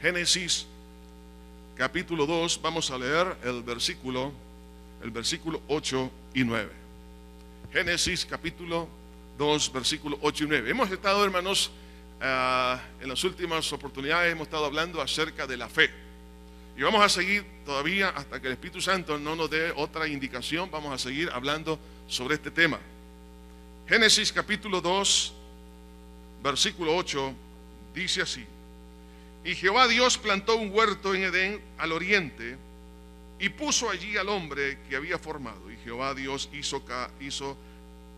Génesis capítulo 2, vamos a leer el versículo 8 y 9. Génesis capítulo 2, versículo 8 y 9. Hemos estado, hermanos, en las últimas oportunidades hemos estado hablando acerca de la fe. Y vamos a seguir todavía hasta que el Espíritu Santo no nos dé otra indicación. Vamos a seguir hablando sobre este tema. Génesis capítulo 2, versículo 8, dice así: Y Jehová Dios plantó un huerto en Edén al oriente, y puso allí al hombre que había formado. Y Jehová Dios hizo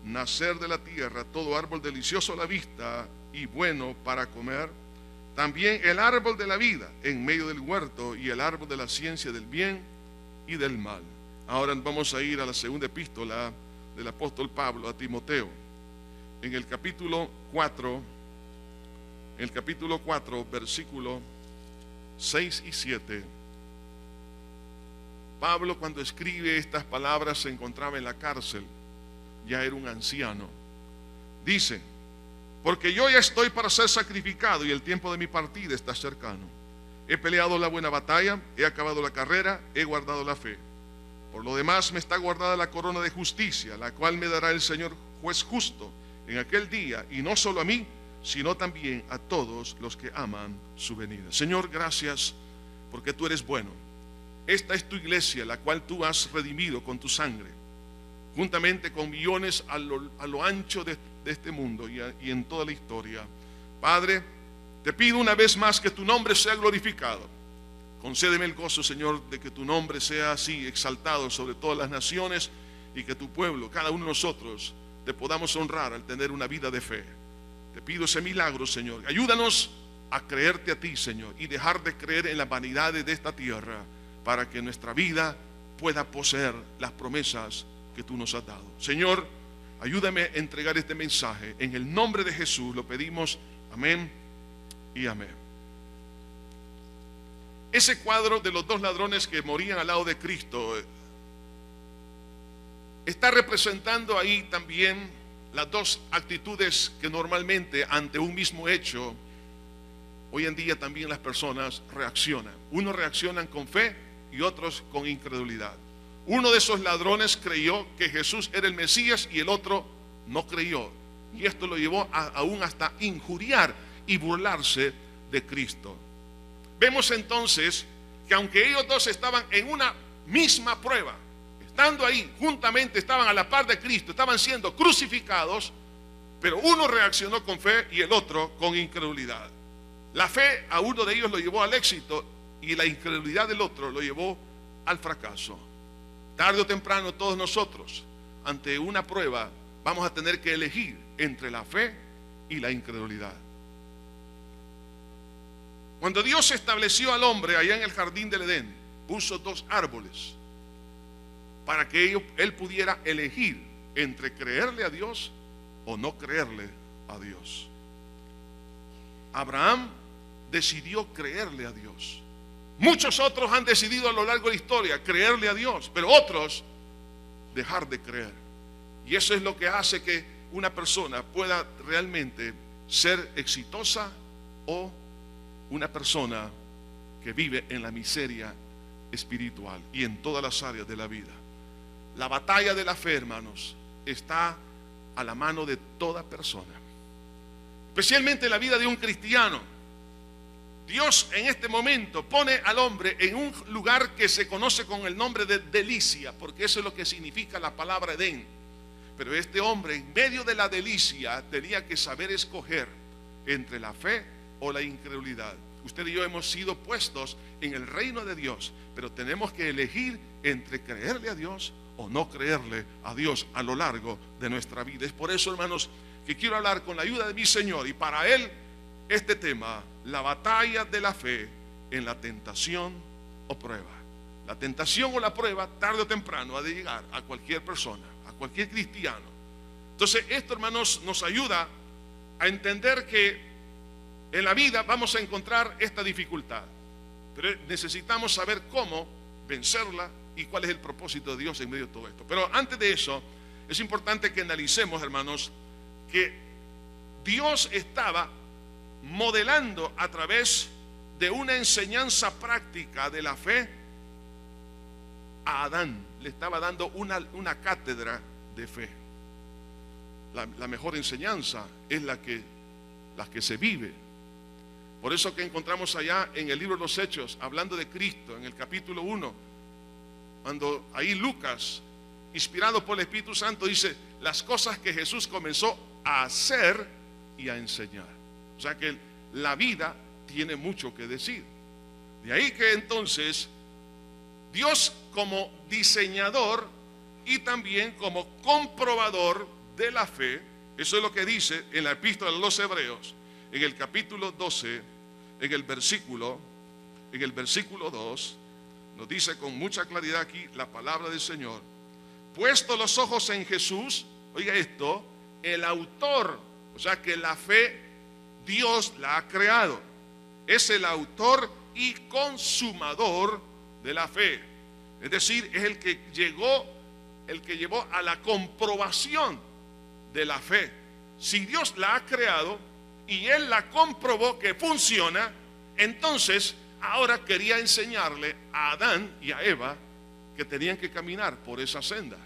nacer de la tierra todo árbol delicioso a la vista y bueno para comer, también el árbol de la vida en medio del huerto, y el árbol de la ciencia del bien y del mal. Ahora vamos a ir a la segunda epístola del apóstol Pablo a Timoteo, en el capítulo 4, versículo 6 y 7. Pablo, cuando escribe estas palabras, se encontraba en la cárcel, ya era un anciano. Dice: porque yo ya estoy para ser sacrificado, y el tiempo de mi partida está cercano. He peleado la buena batalla, he acabado la carrera, he guardado la fe. Por lo demás me está guardada la corona de justicia, la cual me dará el Señor juez justo en aquel día, y no solo a mí, sino también a todos los que aman su venida. Señor, gracias porque tú eres bueno. Esta es tu iglesia, la cual tú has redimido con tu sangre, juntamente con millones a lo ancho de este mundo y en toda la historia. Padre, te pido una vez más que tu nombre sea glorificado. Concédeme el gozo, Señor, de que tu nombre sea así exaltado sobre todas las naciones, y que tu pueblo, cada uno de nosotros, te podamos honrar al tener una vida de fe. Te pido ese milagro, Señor. Ayúdanos a creerte a ti, Señor, y dejar de creer en las vanidades de esta tierra, para que nuestra vida pueda poseer las promesas que tú nos has dado. Señor, ayúdame a entregar este mensaje. En el nombre de Jesús lo pedimos. Amén y amén. Ese cuadro de los dos ladrones que morían al lado de Cristo está representando ahí también las dos actitudes que normalmente ante un mismo hecho hoy en día también las personas reaccionan. Unos reaccionan con fe y otros con incredulidad. Uno de esos ladrones creyó que Jesús era el Mesías y el otro no creyó, y esto lo llevó aún hasta injuriar y burlarse de Cristo. Vemos entonces que aunque ellos dos estaban en una misma prueba, estando ahí juntamente, estaban a la par de Cristo, estaban siendo crucificados, pero uno reaccionó con fe y el otro con incredulidad. La fe a uno de ellos lo llevó al éxito, y la incredulidad del otro lo llevó al fracaso. Tarde o temprano todos nosotros, ante una prueba, vamos a tener que elegir entre la fe y la incredulidad. Cuando Dios estableció al hombre allá en el jardín del Edén, puso dos árboles para que él pudiera elegir entre creerle a Dios o no creerle a Dios. Abraham decidió creerle a Dios. Muchos otros han decidido a lo largo de la historia creerle a Dios, pero otros dejar de creer. Y eso es lo que hace que una persona pueda realmente ser exitosa o una persona que vive en la miseria espiritual y en todas las áreas de la vida. La batalla de la fe, hermanos, está a la mano de toda persona, especialmente en la vida de un cristiano. Dios en este momento pone al hombre en un lugar que se conoce con el nombre de delicia, porque eso es lo que significa la palabra Edén. Pero este hombre, en medio de la delicia, tenía que saber escoger entre la fe o la incredulidad. Usted y yo hemos sido puestos en el reino de Dios, pero tenemos que elegir entre creerle a Dios o no creerle a Dios a lo largo de nuestra vida. Es por eso, hermanos, que quiero hablar con la ayuda de mi Señor, y para Él este tema: la batalla de la fe en la tentación o prueba. La tentación o la prueba, tarde o temprano, ha de llegar a cualquier persona, a cualquier cristiano. Entonces esto, hermanos, nos ayuda a entender que en la vida vamos a encontrar esta dificultad, pero necesitamos saber cómo vencerla y cuál es el propósito de Dios en medio de todo esto. Pero antes de eso, es importante que analicemos, hermanos, que Dios estaba modelando a través de una enseñanza práctica de la fe a Adán. Le estaba dando una cátedra de fe. La mejor enseñanza es la que se vive. Por eso que encontramos allá en el libro de los Hechos, hablando de Cristo, en el capítulo 1, cuando ahí Lucas, inspirado por el Espíritu Santo, dice las cosas que Jesús comenzó a hacer y a enseñar. O sea que la vida tiene mucho que decir. De ahí que entonces Dios, como diseñador y también como comprobador de la fe, eso es lo que dice en la epístola a los Hebreos, en el capítulo 12, en el versículo 2, nos dice con mucha claridad aquí la palabra del Señor: puesto los ojos en Jesús, oiga esto, el autor, o sea que la fe Dios la ha creado, es el autor y consumador de la fe. Es decir, es el que llevó a la comprobación de la fe. Si Dios la ha creado y Él la comprobó que funciona, entonces ahora quería enseñarle a Adán y a Eva que tenían que caminar por esa senda.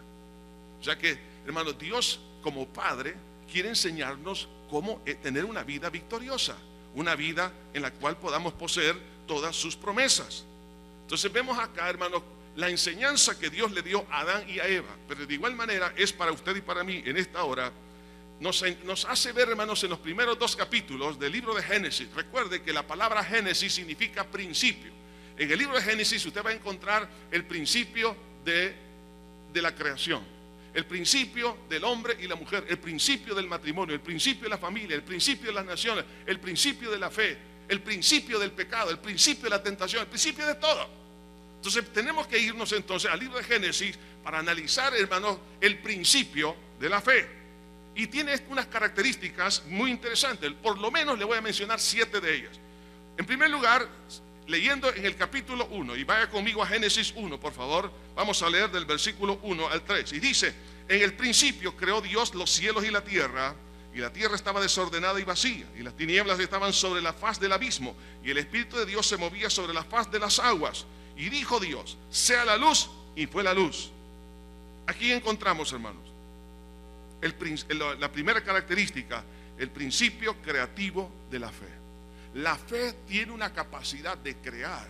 O sea que, hermanos, Dios como Padre quiere enseñarnos cómo tener una vida victoriosa, una vida en la cual podamos poseer todas sus promesas. Entonces vemos acá, hermanos, la enseñanza que Dios le dio a Adán y a Eva, pero de igual manera es para usted y para mí en esta hora. Nos hace ver, hermanos, en los primeros 2 capítulos del libro de Génesis. Recuerde que la palabra Génesis significa principio. En el libro de Génesis usted va a encontrar el principio de la creación, el principio del hombre y la mujer, el principio del matrimonio, el principio de la familia, el principio de las naciones, el principio de la fe, el principio del pecado, el principio de la tentación, el principio de todo. Entonces tenemos que irnos entonces al libro de Génesis para analizar, hermanos, el principio de la fe. Y tiene unas características muy interesantes. Por lo menos le voy a mencionar 7 de ellas. En primer lugar, leyendo en el capítulo 1, y vaya conmigo a Génesis 1, por favor. Vamos a leer del versículo 1 al 3. Y dice: en el principio creó Dios los cielos y la tierra estaba desordenada y vacía, y las tinieblas estaban sobre la faz del abismo, y el Espíritu de Dios se movía sobre la faz de las aguas. Y dijo Dios: sea la luz, y fue la luz. Aquí encontramos, hermanos, la primera característica, el principio creativo de la fe. La fe tiene una capacidad de crear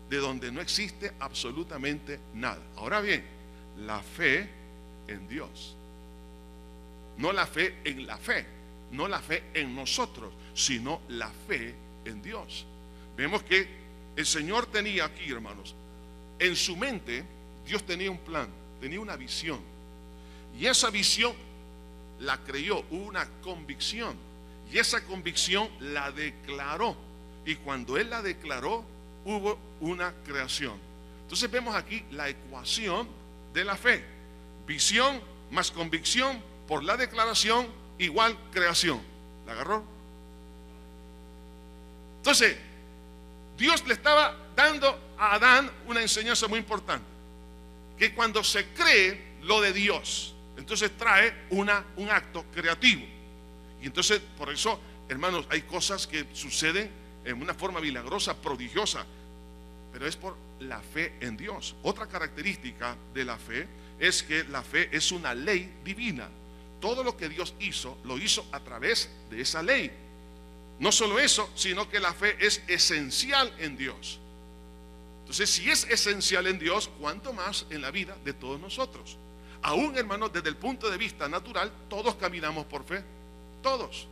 de donde no existe absolutamente nada. Ahora bien, la fe en Dios, no la fe en la fe, no la fe en nosotros, sino la fe en Dios. Vemos que el Señor tenía aquí, hermanos, en su mente Dios tenía un plan, tenía una visión, y esa visión la creyó, hubo una convicción, y esa convicción la declaró, y cuando Él la declaró hubo una creación. Entonces vemos aquí la ecuación de la fe: visión más convicción por la declaración igual creación. ¿La agarró? Entonces Dios le estaba dando a Adán una enseñanza muy importante, que cuando se cree lo de Dios, entonces trae un acto creativo. Y entonces por eso, hermanos, hay cosas que suceden en una forma milagrosa, prodigiosa, pero es por la fe en Dios. Otra característica de la fe es que la fe es una ley divina. Todo lo que Dios hizo, lo hizo a través de esa ley. No solo eso, sino que la fe es esencial en Dios. Entonces, si es esencial en Dios, ¿cuánto más en la vida de todos nosotros? Aún, hermanos, desde el punto de vista natural, todos caminamos por fe. Todos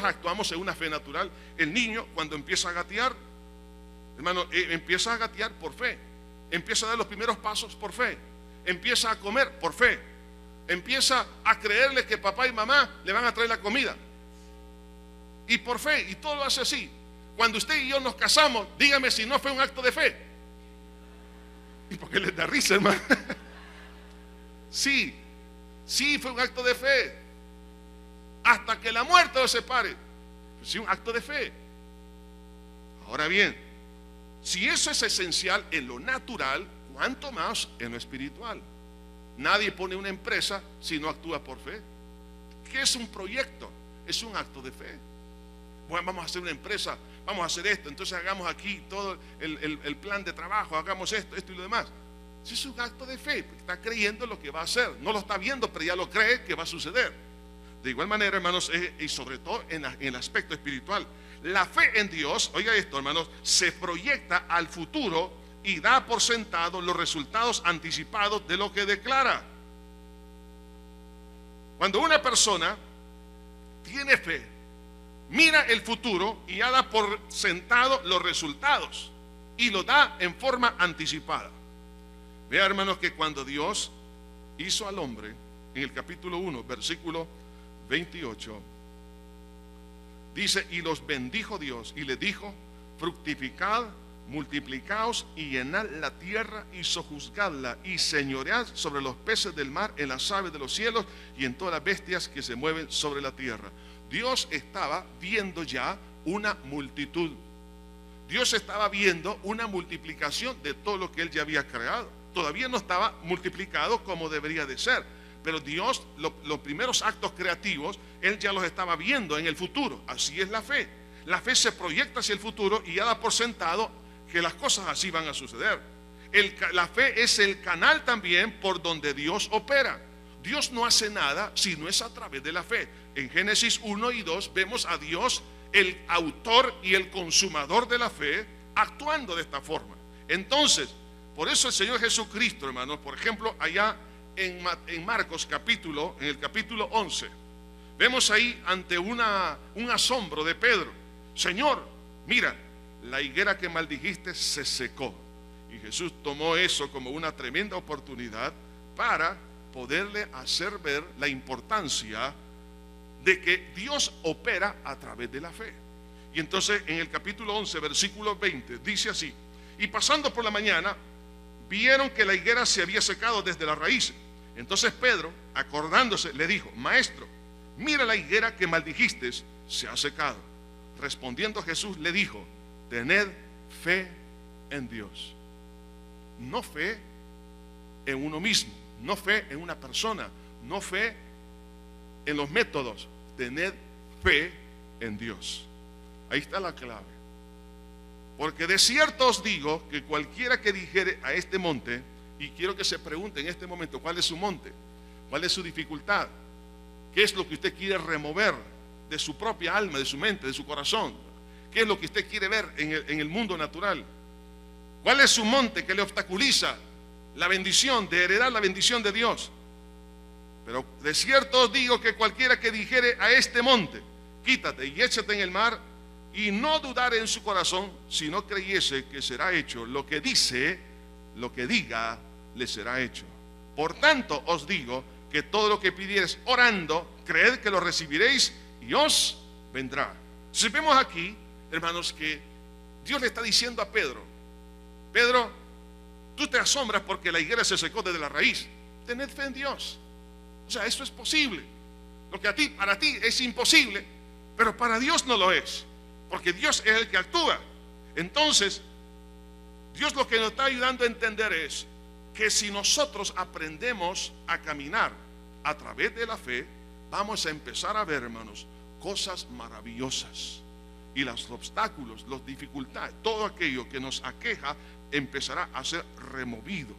actuamos en una fe natural. El niño, cuando empieza a gatear, hermano, empieza a gatear por fe. Empieza a dar los primeros pasos por fe. Empieza a comer por fe. Empieza a creerle que papá y mamá le van a traer la comida. Y por fe, y todo lo hace así. Cuando usted y yo nos casamos, dígame si no fue un acto de fe. ¿Y por qué les da risa, hermano? Sí, fue un acto de fe. Hasta que la muerte los separe. Sí, un acto de fe. Ahora bien, si eso es esencial en lo natural, ¿cuánto más en lo espiritual? Nadie pone una empresa si no actúa por fe. ¿Qué es un proyecto? Es un acto de fe. Bueno, vamos a hacer una empresa, vamos a hacer esto, entonces hagamos aquí todo el plan de trabajo, hagamos esto y lo demás. Ese es un acto de fe, está creyendo lo que va a hacer, no lo está viendo, pero ya lo cree que va a suceder. De igual manera, hermanos, y sobre todo en el aspecto espiritual, la fe en Dios, oiga esto, hermanos, se proyecta al futuro y da por sentado los resultados anticipados de lo que declara. Cuando una persona tiene fe, mira el futuro y ya da por sentado los resultados y lo da en forma anticipada. Vea, hermanos, que cuando Dios hizo al hombre, en el capítulo 1, versículo 28, dice: y los bendijo Dios y les dijo: fructificad, multiplicaos y llenad la tierra y sojuzgadla y señoread sobre los peces del mar, en las aves de los cielos y en todas las bestias que se mueven sobre la tierra. Dios estaba viendo ya una multitud. Dios estaba viendo una multiplicación de todo lo que Él ya había creado. Todavía no estaba multiplicado como debería de ser, pero Dios, los primeros actos creativos, Él ya los estaba viendo en el futuro. Así es la fe. La fe se proyecta hacia el futuro y ya da por sentado que las cosas así van a suceder. La fe es el canal también por donde Dios opera. Dios no hace nada si no es a través de la fe. En Génesis 1 y 2 vemos a Dios, el autor y el consumador de la fe, actuando de esta forma. Entonces, por eso el Señor Jesucristo, hermanos, por ejemplo, allá en Marcos en el capítulo 11, vemos ahí ante un asombro de Pedro: Señor, mira, la higuera que maldijiste se secó. Y Jesús tomó eso como una tremenda oportunidad para poderle hacer ver la importancia de que Dios opera a través de la fe. Y entonces en el capítulo 11, versículo 20, dice así: y pasando por la mañana, vieron que la higuera se había secado desde la raíz. Entonces Pedro, acordándose, le dijo: Maestro, mira, la higuera que maldijiste se ha secado. Respondiendo Jesús le dijo: tened fe en Dios. No fe en uno mismo, no fe en una persona, no fe en los métodos. Tened fe en Dios. Ahí está la clave. Porque de cierto os digo que cualquiera que dijere a este monte, y quiero que se pregunte en este momento: ¿cuál es su monte? ¿Cuál es su dificultad? ¿Qué es lo que usted quiere remover de su propia alma, de su mente, de su corazón? ¿Qué es lo que usted quiere ver en el mundo natural? ¿Cuál es su monte que le obstaculiza la bendición, de heredar la bendición de Dios? Pero de cierto os digo que cualquiera que dijere a este monte: quítate y échate en el mar, y no dudare en su corazón, si no creyese que será hecho lo que dice, lo que diga, le será hecho. Por tanto os digo que todo lo que pidiereis orando, creed que lo recibiréis y os vendrá. Entonces vemos aquí, hermanos, que Dios le está diciendo a Pedro: Pedro, tú te asombras porque la higuera se secó desde la raíz. Tened fe en Dios. O sea, eso es posible. Lo que para ti es imposible, pero para Dios no lo es, porque Dios es el que actúa. Entonces, Dios lo que nos está ayudando a entender es que si nosotros aprendemos a caminar a través de la fe, vamos a empezar a ver, hermanos, cosas maravillosas. Y los obstáculos, las dificultades, todo aquello que nos aqueja empezará a ser removido.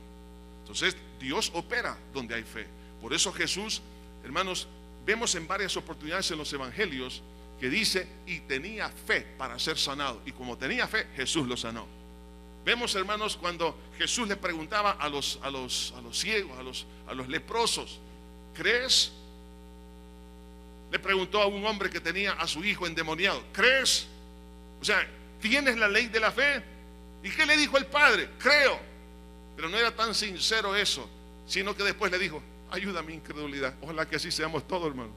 Entonces Dios opera donde hay fe. Por eso Jesús, hermanos, vemos en varias oportunidades en los evangelios que dice: y tenía fe para ser sanado. Y como tenía fe, Jesús lo sanó. Vemos, hermanos, cuando Jesús le preguntaba a los ciegos, a los leprosos: ¿crees? Le preguntó a un hombre que tenía a su hijo endemoniado: ¿crees? O sea, ¿tienes la ley de la fe? ¿Y qué le dijo el padre? Creo. Pero no era tan sincero eso, sino que después le dijo: ayuda a mi incredulidad. Ojalá que así seamos todos, hermano,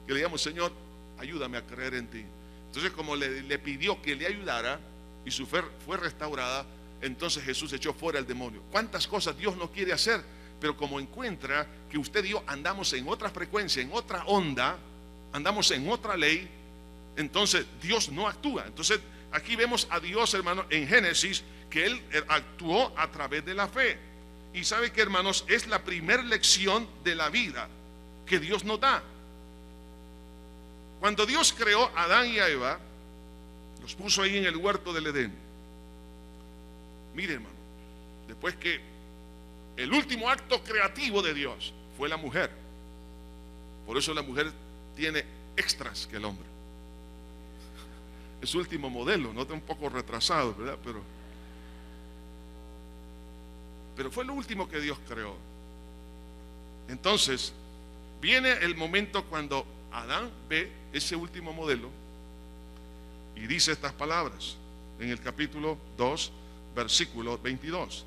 que le digamos: Señor, ayúdame a creer en ti. Entonces, como le pidió que le ayudara y su fe fue restaurada, entonces Jesús echó fuera el demonio. ¿Cuántas cosas Dios no quiere hacer? Pero como encuentra que usted y yo andamos en otra frecuencia, en otra onda, andamos en otra ley, entonces Dios no actúa. Entonces aquí vemos a Dios, hermano, en Génesis, que Él actuó a través de la fe. Y sabe que, hermanos, es la primera lección de la vida que Dios nos da. Cuando Dios creó a Adán y a Eva, Los puso ahí en el huerto del Edén. Mire, hermano, después que el último acto creativo de Dios fue la mujer. Por eso la mujer tiene extras que el hombre. Es su último modelo, no está un poco retrasado, ¿verdad? Pero fue lo último que Dios creó. Entonces, viene el momento cuando Adán ve ese último modelo y dice estas palabras en el capítulo 2, versículo 22.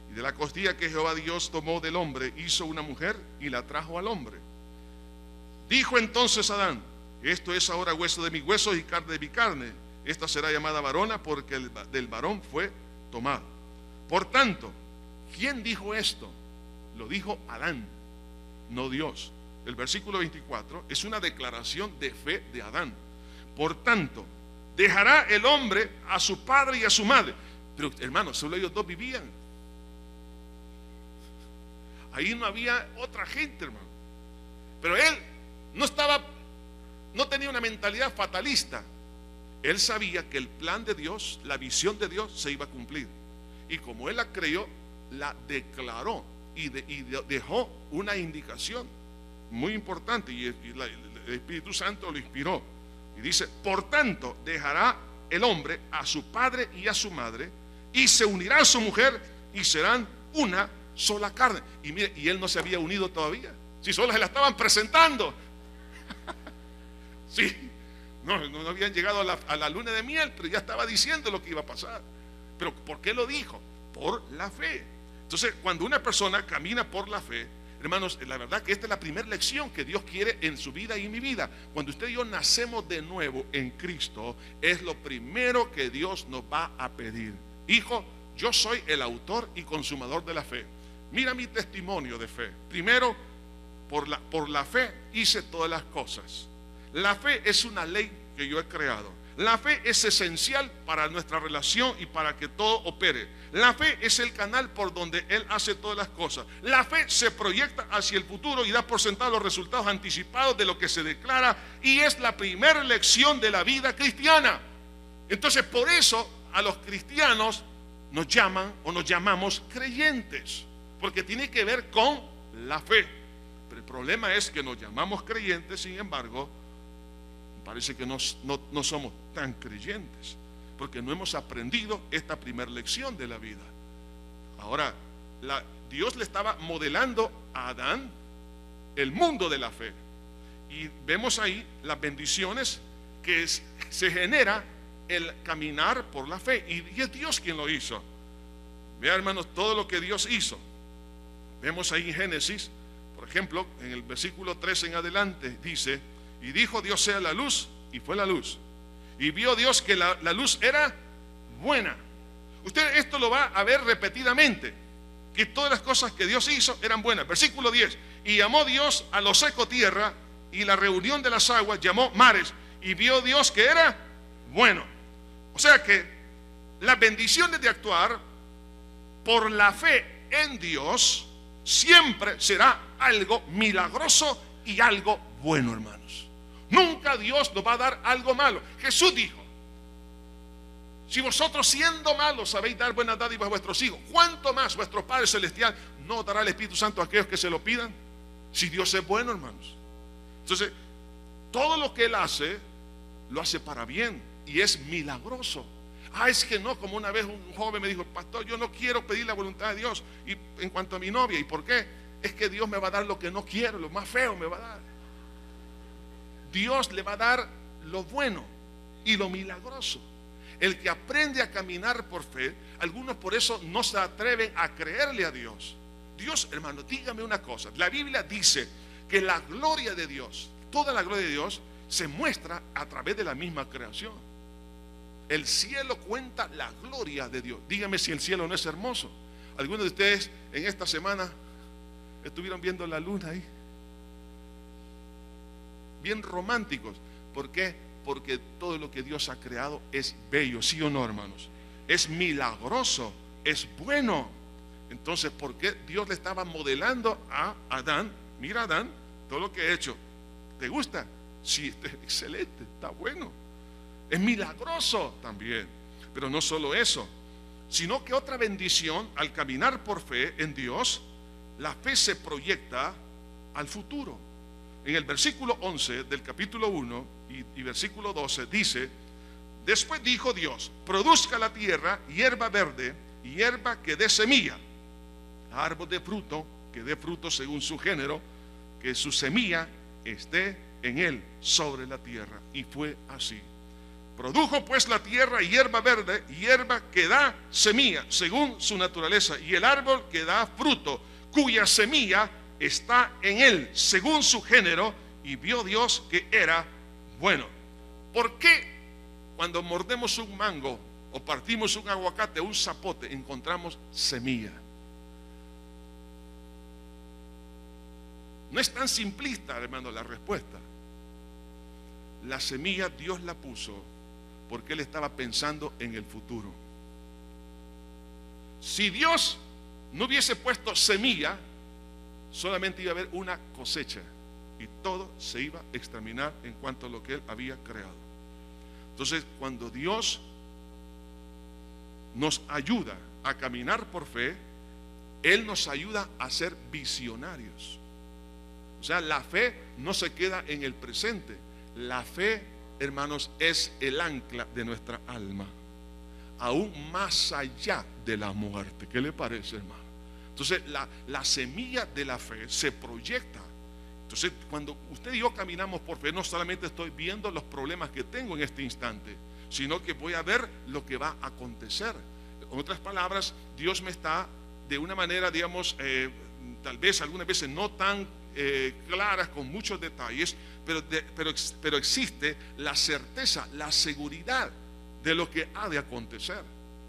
Y de la costilla que Jehová Dios tomó del hombre, hizo una mujer y la trajo al hombre. Dijo entonces Adán: esto es ahora hueso de mis huesos y carne de mi carne. Esta será llamada varona porque del varón fue tomada. Por tanto, ¿quién dijo esto? Lo dijo Adán, no Dios. El versículo 24 es una declaración de fe de Adán. Por tanto, dejará el hombre a su padre y a su madre. Pero hermanos, solo ellos dos vivían. Ahí no había otra gente, hermano. Pero él no tenía una mentalidad fatalista. Él sabía que el plan de Dios, la visión de Dios se iba a cumplir. Y como él la creyó, la declaró y dejó una indicación muy importante. Y el Espíritu Santo lo inspiró. Y dice: por tanto, dejará el hombre a su padre y a su madre, y se unirá a su mujer, y serán una sola carne. Y mire, y él no se había unido todavía. Si solo se la estaban presentando. Sí, no habían llegado a la luna de miel, pero ya estaba diciendo lo que iba a pasar. Pero ¿por qué lo dijo? Por la fe. Entonces, cuando una persona camina por la fe, hermanos, la verdad que esta es la primera lección que Dios quiere en su vida y en mi vida. Cuando usted y yo nacemos de nuevo en Cristo, es lo primero que Dios nos va a pedir. Hijo, yo soy el autor y consumador de la fe. Mira mi testimonio de fe. Primero, por la fe hice todas las cosas. La fe es una ley que yo he creado. La fe es esencial para nuestra relación y para que todo opere. La fe es el canal por donde Él hace todas las cosas. La fe se proyecta hacia el futuro y da por sentado los resultados anticipados de lo que se declara, y es la primera lección de la vida cristiana. Entonces, por eso a los cristianos nos llaman o nos llamamos creyentes, porque tiene que ver con la fe. Pero el problema es que nos llamamos creyentes, sin embargo, parece que no somos tan creyentes, porque no hemos aprendido esta primera lección de la vida. Ahora, Dios le estaba modelando a Adán el mundo de la fe, y vemos ahí las bendiciones que se genera el caminar por la fe, y es Dios quien lo hizo. Vean, hermanos, todo lo que Dios hizo. Vemos ahí en Génesis, por ejemplo, en el versículo 13 en adelante, dice: y dijo Dios sea la luz, y fue la luz. Y vio Dios que la luz era buena. Usted esto lo va a ver repetidamente, que todas las cosas que Dios hizo eran buenas. Versículo 10: y llamó Dios a lo seco tierra, y la reunión de las aguas llamó mares. Y vio Dios que era bueno. O sea que las bendiciones de actuar por la fe en Dios siempre será algo milagroso y algo bueno, hermanos. Nunca Dios nos va a dar algo malo. Jesús dijo: si vosotros siendo malos sabéis dar buenas dádivas a vuestros hijos, ¿cuánto más vuestro Padre Celestial no dará el Espíritu Santo a aquellos que se lo pidan? Si Dios es bueno, hermanos. Entonces, todo lo que Él hace, lo hace para bien y es milagroso. Es que no, como una vez un joven me dijo: pastor, yo no quiero pedir la voluntad de Dios y en cuanto a mi novia. ¿Y por qué? Es que Dios me va a dar lo que no quiero, lo más feo me va a dar. Dios le va a dar lo bueno y lo milagroso. El que aprende a caminar por fe, algunos por eso no se atreven a creerle a Dios. Dios, hermano, dígame una cosa. La Biblia dice que la gloria de Dios, toda la gloria de Dios, se muestra a través de la misma creación. El cielo cuenta la gloria de Dios. Dígame si el cielo no es hermoso. Algunos de ustedes en esta semana estuvieron viendo la luna ahí, bien románticos. ¿Por qué? Porque todo lo que Dios ha creado es bello, ¿sí o no, hermanos? Es milagroso, es bueno. Entonces, ¿por qué Dios le estaba modelando a Adán? Mira, Adán, todo lo que he hecho, ¿te gusta? Sí, excelente, está bueno. Es milagroso también. Pero no solo eso, sino que otra bendición, al caminar por fe en Dios, la fe se proyecta al futuro. En el versículo 11 del capítulo 1 y versículo 12 dice: después dijo Dios, produzca la tierra hierba verde y hierba que dé semilla, árbol de fruto que dé fruto según su género, que su semilla esté en él sobre la tierra. Y fue así. Produjo pues la tierra hierba verde y hierba que da semilla según su naturaleza, y el árbol que da fruto, cuya semilla está en él según su género, y vio Dios que era bueno. ¿Por qué cuando mordemos un mango o partimos un aguacate o un zapote encontramos semilla? No es tan simplista, hermano, la respuesta. La semilla Dios la puso porque Él estaba pensando en el futuro. Si Dios no hubiese puesto semilla, solamente iba a haber una cosecha y todo se iba a exterminar en cuanto a lo que Él había creado. Entonces, cuando Dios nos ayuda a caminar por fe, Él nos ayuda a ser visionarios. O sea, la fe no se queda en el presente. La fe, hermanos, es el ancla de nuestra alma, aún más allá de la muerte. ¿Qué le parece, hermano? Entonces, la semilla de la fe se proyecta. Entonces, cuando usted y yo caminamos por fe, no solamente estoy viendo los problemas que tengo en este instante, sino que voy a ver lo que va a acontecer. En otras palabras, Dios me está de una manera, digamos, tal vez algunas veces no tan claras, con muchos detalles, pero existe la certeza, la seguridad de lo que ha de acontecer,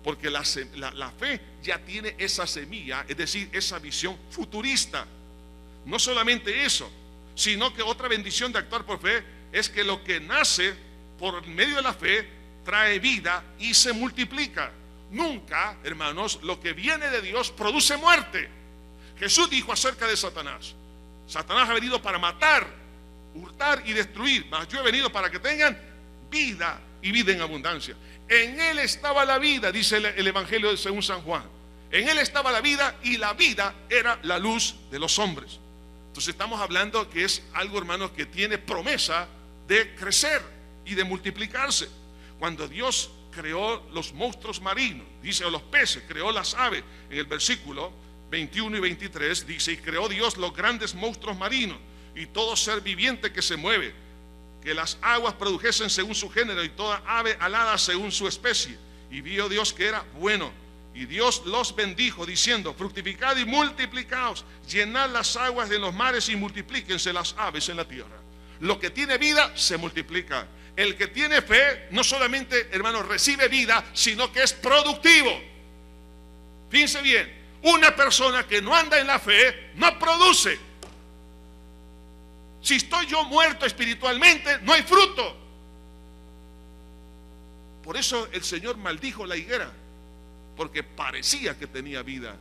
porque la fe ya tiene esa semilla, es decir, esa visión futurista. No solamente eso, sino que otra bendición de actuar por fe es que lo que nace por medio de la fe trae vida y se multiplica. Nunca, hermanos, lo que viene de Dios produce muerte. Jesús dijo acerca de Satanás: Satanás ha venido para matar, hurtar y destruir, mas yo he venido para que tengan vida y vida en abundancia. En Él estaba la vida, dice el Evangelio según San Juan. En Él estaba la vida y la vida era la luz de los hombres. Entonces estamos hablando que es algo, hermanos, que tiene promesa de crecer y de multiplicarse. Cuando Dios creó los monstruos marinos, dice, o los peces, creó las aves, en el versículo 21 y 23 dice: y creó Dios los grandes monstruos marinos y todo ser viviente que se mueve, que las aguas produjesen según su género y toda ave alada según su especie. Y vio Dios que era bueno. Y Dios los bendijo diciendo: fructificad y multiplicaos, llenad las aguas de los mares y multiplíquense las aves en la tierra. Lo que tiene vida se multiplica. El que tiene fe no solamente, hermanos, recibe vida, sino que es productivo. Fíjense bien, una persona que no anda en la fe no produce. Si estoy yo muerto espiritualmente, no hay fruto. Por eso el Señor maldijo la higuera, porque parecía que tenía vida,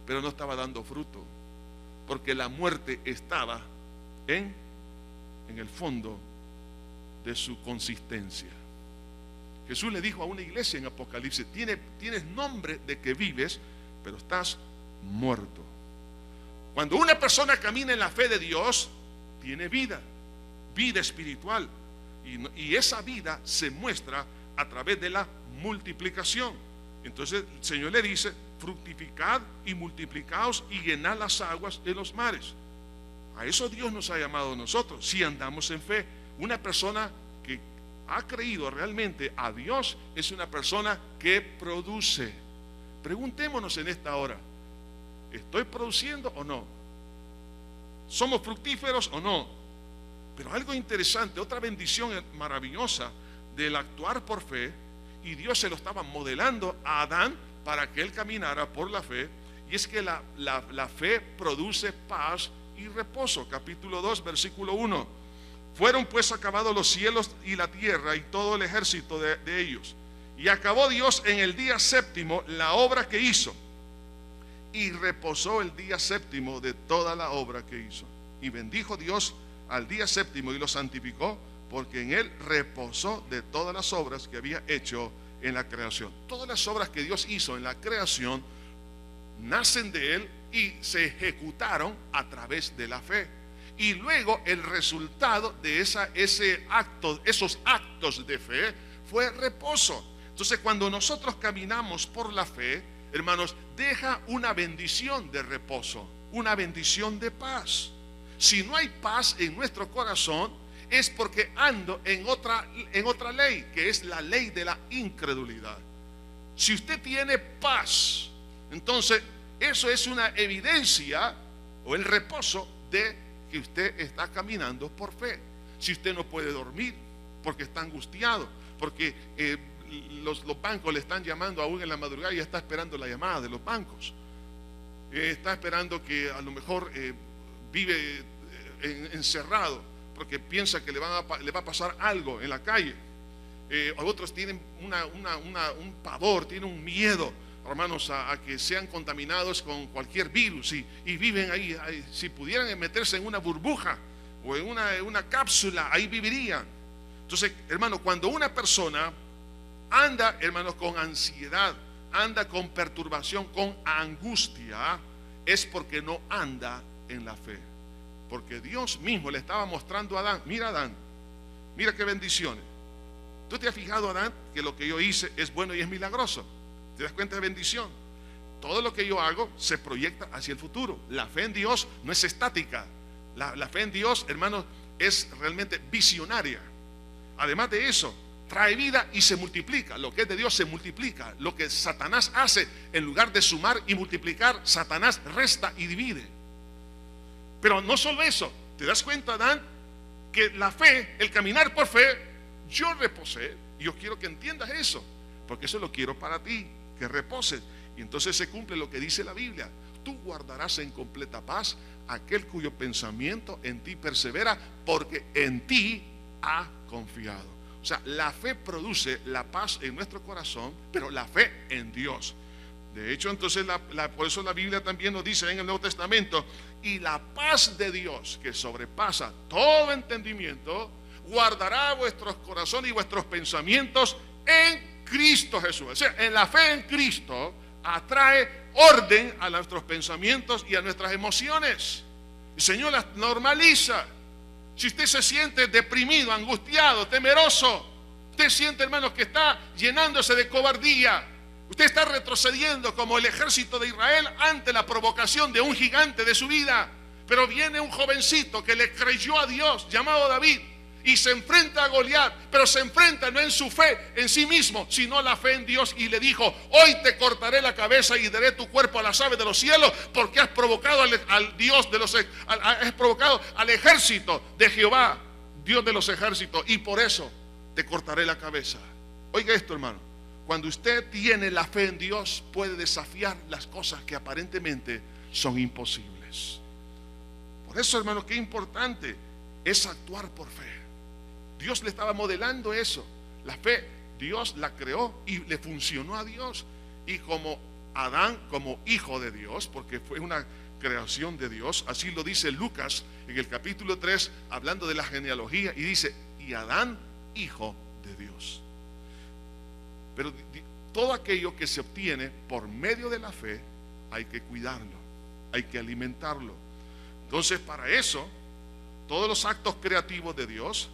pero no estaba dando fruto, porque la muerte estaba en el fondo de su consistencia. Jesús le dijo a una iglesia en Apocalipsis: tienes nombre de que vives, pero estás muerto. Cuando una persona camina en la fe de Dios, tiene vida espiritual, y esa vida se muestra a través de la multiplicación. Entonces el Señor le dice: fructificad y multiplicaos y llenad las aguas de los mares. A eso Dios nos ha llamado a nosotros, si andamos en fe. Una persona que ha creído realmente a Dios es una persona que produce. Preguntémonos en esta hora: ¿estoy produciendo o no? ¿Somos fructíferos o no? Pero algo interesante, otra bendición maravillosa del actuar por fe, y Dios se lo estaba modelando a Adán para que él caminara por la fe, y es que la fe produce paz y reposo. Capítulo 2, versículo 1. Fueron pues acabados los cielos y la tierra y todo el ejército de ellos, y acabó Dios en el día séptimo la obra que hizo, y reposó el día séptimo de toda la obra que hizo. Y bendijo Dios al día séptimo y lo santificó, porque en él reposó de todas las obras que había hecho en la creación. Todas las obras que Dios hizo en la creación nacen de él y se ejecutaron a través de la fe. Y luego el resultado de esos actos de fe fue reposo. Entonces, cuando nosotros caminamos por la fe, hermanos, deja una bendición de reposo, una bendición de paz. Si no hay paz en nuestro corazón, es porque ando en otra ley, que es la ley de la incredulidad. Si usted tiene paz, entonces eso es una evidencia o el reposo de que usted está caminando por fe. Si usted no puede dormir porque está angustiado, porque los bancos le están llamando aún en la madrugada y está esperando la llamada de los bancos, está esperando que a lo mejor vive encerrado porque piensa que le va a pasar algo en la calle. Otros tienen un pavor, tienen un miedo, hermanos, a que sean contaminados con cualquier virus y viven ahí. Si pudieran meterse en una burbuja o en una cápsula, ahí vivirían. Entonces, hermanos, cuando una persona anda, hermanos, con ansiedad, anda con perturbación, con angustia, es porque no anda en la fe. Porque Dios mismo le estaba mostrando a Adán: mira, Adán, mira qué bendiciones. ¿Tú te has fijado, Adán, que lo que yo hice es bueno y es milagroso? ¿Te das cuenta de bendición? Todo lo que yo hago se proyecta hacia el futuro. La fe en Dios no es estática. La fe en Dios, hermanos, es realmente visionaria. Además de eso, trae vida y se multiplica. Lo que es de Dios se multiplica. Lo que Satanás hace, en lugar de sumar y multiplicar, Satanás resta y divide. Pero no solo eso. ¿Te das cuenta, Adán, que la fe, el caminar por fe, yo reposé? Y yo quiero que entiendas eso, porque eso lo quiero para ti, que reposes. Y entonces se cumple lo que dice la Biblia: tú guardarás en completa paz aquel cuyo pensamiento en ti persevera, porque en ti ha confiado. O sea, la fe produce la paz en nuestro corazón, pero la fe en Dios. De hecho, entonces por eso la Biblia también nos dice en el Nuevo Testamento: y la paz de Dios, que sobrepasa todo entendimiento, guardará vuestros corazones y vuestros pensamientos en Cristo Jesús. O sea, en la fe en Cristo atrae orden a nuestros pensamientos y a nuestras emociones. El Señor las normaliza. Si usted se siente deprimido, angustiado, temeroso, usted siente, hermanos, que está llenándose de cobardía, usted está retrocediendo como el ejército de Israel ante la provocación de un gigante de su vida. Pero viene un jovencito que le creyó a Dios, llamado David, y se enfrenta a Goliat, pero se enfrenta no en su fe en sí mismo, sino la fe en Dios, y le dijo: hoy te cortaré la cabeza y daré tu cuerpo a las aves de los cielos, porque has provocado al Dios de has provocado al ejército de Jehová, Dios de los ejércitos, y por eso te cortaré la cabeza. Oiga esto, hermano: cuando usted tiene la fe en Dios, puede desafiar las cosas que aparentemente son imposibles. Por eso, hermano, qué importante es actuar por fe. Dios le estaba modelando eso. La fe, Dios la creó y le funcionó a Dios. Y como Adán, como hijo de Dios, porque fue una creación de Dios, así lo dice Lucas en el capítulo 3, hablando de la genealogía, y dice: y Adán, hijo de Dios. Pero todo aquello que se obtiene por medio de la fe, hay que cuidarlo, hay que alimentarlo. Entonces, para eso, todos los actos creativos de Dios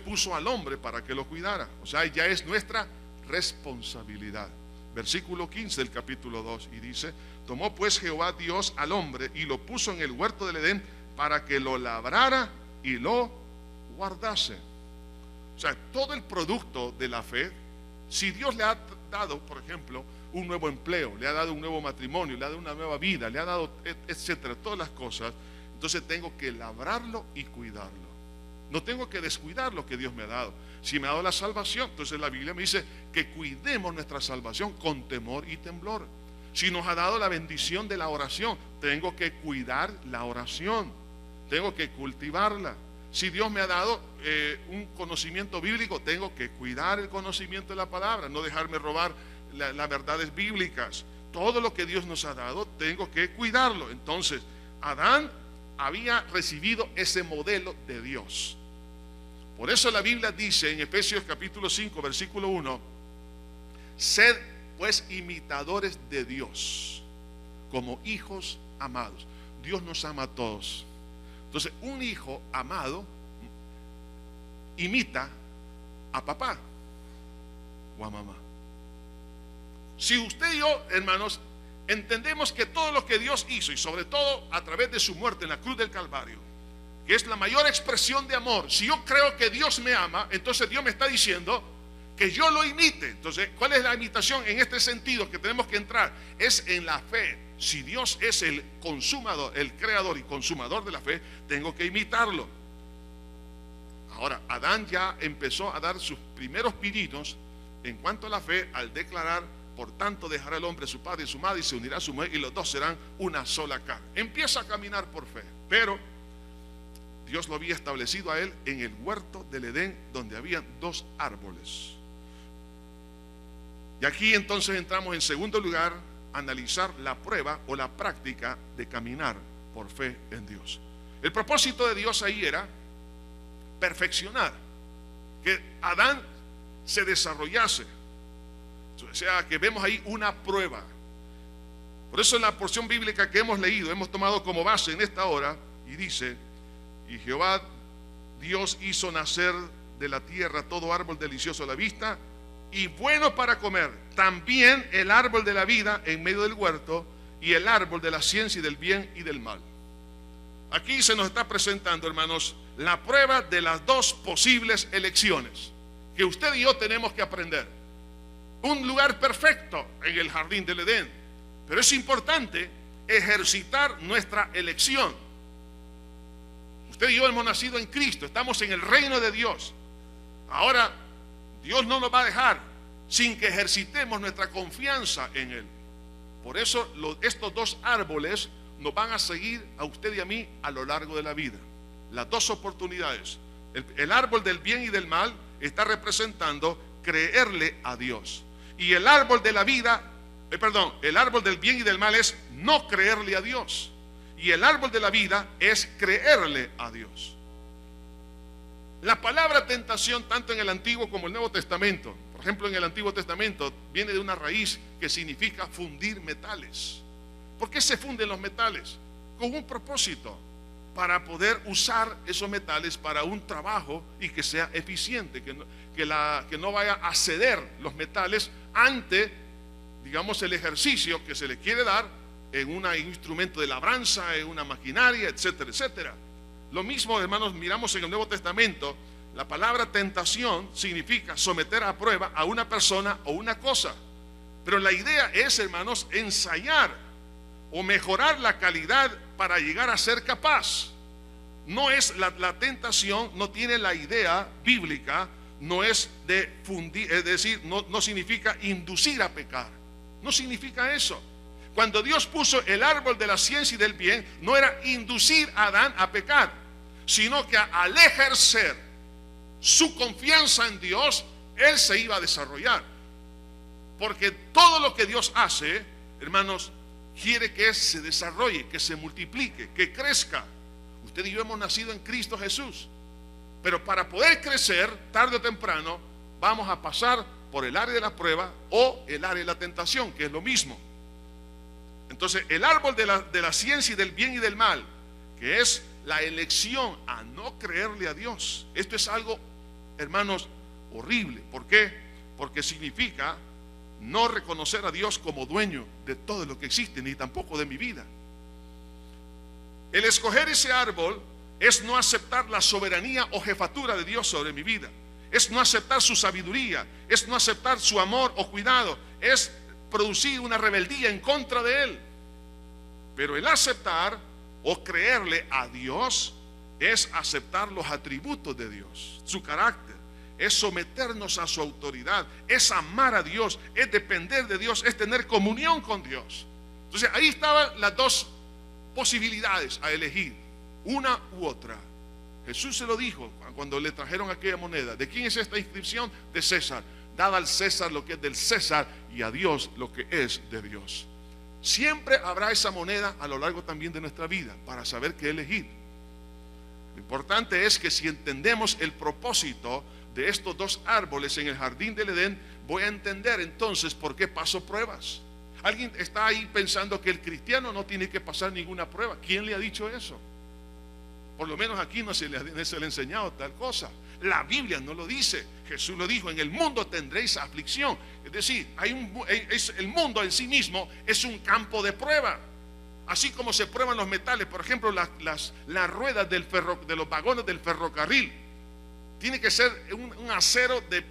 puso al hombre para que lo cuidara. O sea, ya es nuestra responsabilidad. Versículo 15 del capítulo 2, y dice: tomó pues Jehová Dios al hombre y lo puso en el huerto del Edén para que lo labrara y lo guardase. O sea, todo el producto de la fe, si Dios le ha dado, por ejemplo, un nuevo empleo, le ha dado un nuevo matrimonio, le ha dado una nueva vida, le ha dado, etcétera, todas las cosas, entonces tengo que labrarlo y cuidarlo. No tengo que descuidar lo que Dios me ha dado. Si me ha dado la salvación, entonces la Biblia me dice que cuidemos nuestra salvación con temor y temblor. Si nos ha dado la bendición de la oración, tengo que cuidar la oración, tengo que cultivarla. Si Dios me ha dado un conocimiento bíblico, tengo que cuidar el conocimiento de la palabra, no dejarme robar las verdades bíblicas. Todo lo que Dios nos ha dado, tengo que cuidarlo. Entonces, Adán había recibido ese modelo de Dios. Por eso la Biblia dice en Efesios capítulo 5, versículo 1, sed pues imitadores de Dios, como hijos amados. Dios nos ama a todos. Entonces, un hijo amado imita a papá o a mamá. Si usted y yo, hermanos, entendemos que todo lo que Dios hizo, y sobre todo a través de su muerte en la cruz del Calvario, que es la mayor expresión de amor, si yo creo que Dios me ama, entonces Dios me está diciendo que yo lo imite. Entonces, ¿cuál es la imitación en este sentido que tenemos que entrar? Es en la fe. Si Dios es el consumador, el creador y consumador de la fe, tengo que imitarlo. Ahora, Adán ya empezó a dar sus primeros pininos en cuanto a la fe al declarar: por tanto dejará el hombre a su padre y su madre y se unirá a su mujer y los dos serán una sola carne. Empieza a caminar por fe, pero Dios lo había establecido a él en el huerto del Edén, donde habían dos árboles. Y aquí entonces entramos en segundo lugar a analizar la prueba o la práctica de caminar por fe en Dios. El propósito de Dios ahí era perfeccionar, que Adán se desarrollase. O sea, que vemos ahí una prueba. Por eso en la porción bíblica que hemos leído, hemos tomado como base en esta hora, y dice: y Jehová Dios hizo nacer de la tierra todo árbol delicioso a la vista y bueno para comer, también el árbol de la vida en medio del huerto y el árbol de la ciencia y del bien y del mal. Aquí se nos está presentando, hermanos, la prueba de las dos posibles elecciones que usted y yo tenemos que aprender. Un lugar perfecto en el jardín del Edén, pero es importante ejercitar nuestra elección. Usted y yo hemos nacido en Cristo, estamos en el reino de Dios. Ahora, Dios no nos va a dejar sin que ejercitemos nuestra confianza en Él. Por eso estos dos árboles nos van a seguir a usted y a mí a lo largo de la vida. Las dos oportunidades. El árbol del bien y del mal está representando creerle a Dios. Y el árbol de la vida, el árbol del bien y del mal es no creerle a Dios. Y el árbol de la vida es creerle a Dios. La palabra tentación, tanto en el Antiguo como el Nuevo Testamento, por ejemplo en el Antiguo Testamento, viene de una raíz que significa fundir metales. ¿Por qué se funden los metales? Con un propósito, para poder usar esos metales para un trabajo y que sea eficiente, que no vaya a ceder los metales ante, digamos, el ejercicio que se le quiere dar en un instrumento de labranza, en una maquinaria, etcétera, etcétera. Lo mismo, hermanos, miramos en el Nuevo Testamento, la palabra tentación significa someter a prueba a una persona o una cosa. Pero la idea es, hermanos, ensayar o mejorar la calidad para llegar a ser capaz. No es la tentación, no tiene la idea bíblica, no es de fundir, es decir, no significa inducir a pecar. No significa eso. Cuando Dios puso el árbol de la ciencia y del bien, no era inducir a Adán a pecar, sino que al ejercer su confianza en Dios, él se iba a desarrollar. Porque todo lo que Dios hace, hermanos, quiere que se desarrolle, que se multiplique, que crezca. Usted y yo hemos nacido en Cristo Jesús, pero para poder crecer, tarde o temprano, vamos a pasar por el área de la prueba o el área de la tentación, que es lo mismo. Entonces, el árbol de la ciencia y del bien y del mal, que es la elección a no creerle a Dios. Esto es algo, hermanos, horrible. ¿Por qué? Porque significa no reconocer a Dios como dueño de todo lo que existe, ni tampoco de mi vida. El escoger ese árbol es no aceptar la soberanía o jefatura de Dios sobre mi vida. Es no aceptar su sabiduría, es no aceptar su amor o cuidado, es producir una rebeldía en contra de Él. Pero el aceptar o creerle a Dios es aceptar los atributos de Dios, su carácter, es someternos a su autoridad, es amar a Dios, es depender de Dios, es tener comunión con Dios. Entonces ahí estaban las dos posibilidades a elegir, una u otra. Jesús se lo dijo cuando le trajeron aquella moneda: ¿de quién es esta inscripción? De César. Dad al César lo que es del César y a Dios lo que es de Dios. Siempre habrá esa moneda a lo largo también de nuestra vida para saber qué elegir. Lo importante es que si entendemos el propósito de estos dos árboles en el jardín del Edén, voy a entender entonces por qué paso pruebas. Alguien está ahí pensando que el cristiano no tiene que pasar ninguna prueba. ¿Quién le ha dicho eso? Por lo menos aquí no se le ha enseñado tal cosa. La Biblia no lo dice. Jesús lo dijo: en el mundo tendréis aflicción. Es decir, el mundo en sí mismo es un campo de prueba. Así como se prueban los metales, por ejemplo, las ruedas de los vagones del ferrocarril. Tiene que ser un acero de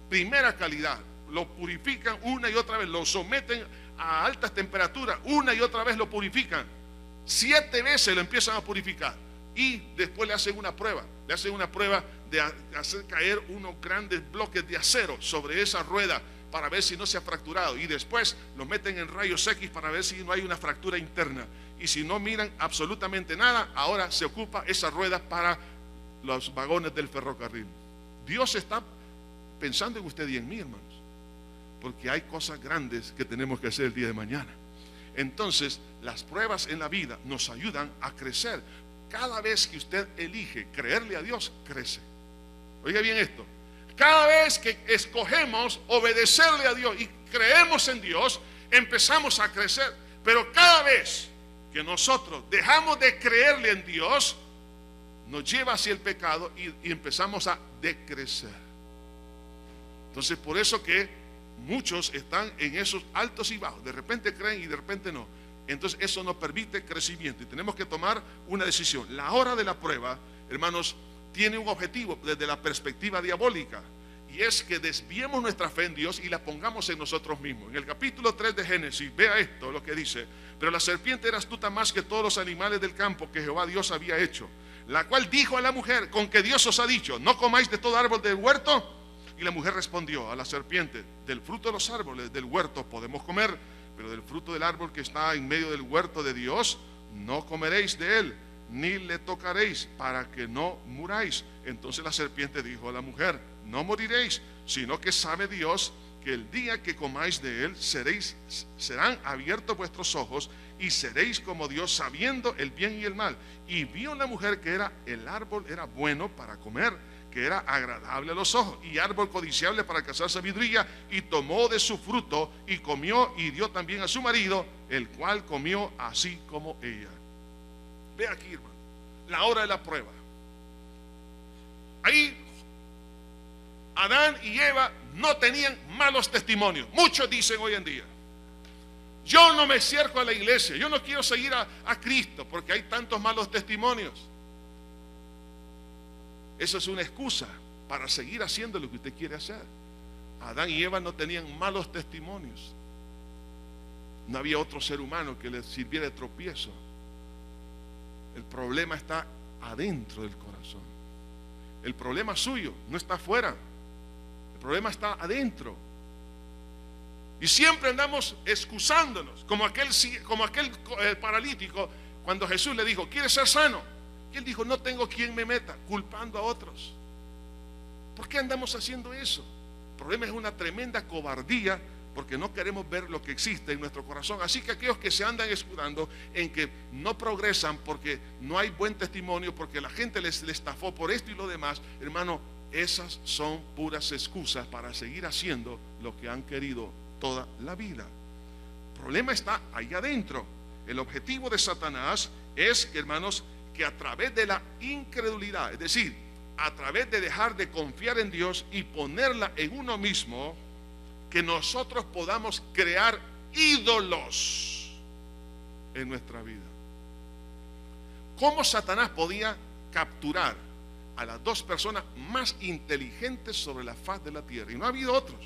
primera calidad. Lo purifican una y otra vez, lo someten a altas temperaturas, una y otra vez lo purifican. 7 veces lo empiezan a purificar. Y después le hacen una prueba. Le hacen una prueba de hacer caer unos grandes bloques de acero sobre esa rueda para ver si no se ha fracturado. Y después lo meten en rayos X para ver si no hay una fractura interna. Y si no miran absolutamente nada, ahora se ocupa esa rueda para los vagones del ferrocarril. Dios está pensando en usted y en mí, hermanos, porque hay cosas grandes que tenemos que hacer el día de mañana. Entonces, las pruebas en la vida nos ayudan a crecer. Cada vez que usted elige creerle a Dios, crece. Oiga bien esto: cada vez que escogemos obedecerle a Dios y creemos en Dios, empezamos a crecer. Pero cada vez que nosotros dejamos de creerle en Dios, nos lleva hacia el pecado y empezamos a decrecer. Entonces, por eso que muchos están en esos altos y bajos. De repente creen y de repente no. Entonces eso nos permite crecimiento y tenemos que tomar una decisión. La hora de la prueba, hermanos, tiene un objetivo desde la perspectiva diabólica, y es que desviemos nuestra fe en Dios y la pongamos en nosotros mismos. En el capítulo 3 de Génesis, vea esto lo que dice: pero la serpiente era astuta más que todos los animales del campo que Jehová Dios había hecho, la cual dijo a la mujer: ¿con qué Dios os ha dicho, no comáis de todo árbol del huerto? Y la mujer respondió a la serpiente: del fruto de los árboles del huerto podemos comer, pero del fruto del árbol que está en medio del huerto de Dios, no comeréis de él, ni le tocaréis, para que no muráis. Entonces la serpiente dijo a la mujer: no moriréis, sino que sabe Dios que el día que comáis de él serán abiertos vuestros ojos y seréis como Dios, sabiendo el bien y el mal. Y vio la mujer que el árbol era bueno para comer, que era agradable a los ojos, y árbol codiciable para alcanzar sabiduría, y tomó de su fruto y comió, y dio también a su marido, el cual comió así como ella. Ve aquí, hermano, la hora de la prueba. Ahí Adán y Eva no tenían malos testimonios. Muchos dicen hoy en día: yo no me acerco a la iglesia, yo no quiero seguir a Cristo porque hay tantos malos testimonios. Eso es una excusa para seguir haciendo lo que usted quiere hacer. Adán y Eva no tenían malos testimonios. No había otro ser humano que les sirviera de tropiezo. El problema está adentro del corazón. El problema suyo no está afuera. El problema está adentro. Y siempre andamos excusándonos, como aquel paralítico, cuando Jesús le dijo: ¿quieres ser sano? Y él dijo: no tengo quien me meta, culpando a otros. ¿Por qué andamos haciendo eso? El problema es una tremenda cobardía, porque no queremos ver lo que existe en nuestro corazón. Así que aquellos que se andan escudando en que no progresan porque no hay buen testimonio, porque la gente les estafó por esto y lo demás, hermano, esas son puras excusas para seguir haciendo lo que han querido toda la vida. El problema está ahí adentro. El objetivo de Satanás es, hermanos, que a través de la incredulidad, es decir, a través de dejar de confiar en Dios y ponerla en uno mismo, que nosotros podamos crear ídolos en nuestra vida. ¿Cómo Satanás podía capturar a las dos personas más inteligentes sobre la faz de la tierra? Y no ha habido otros,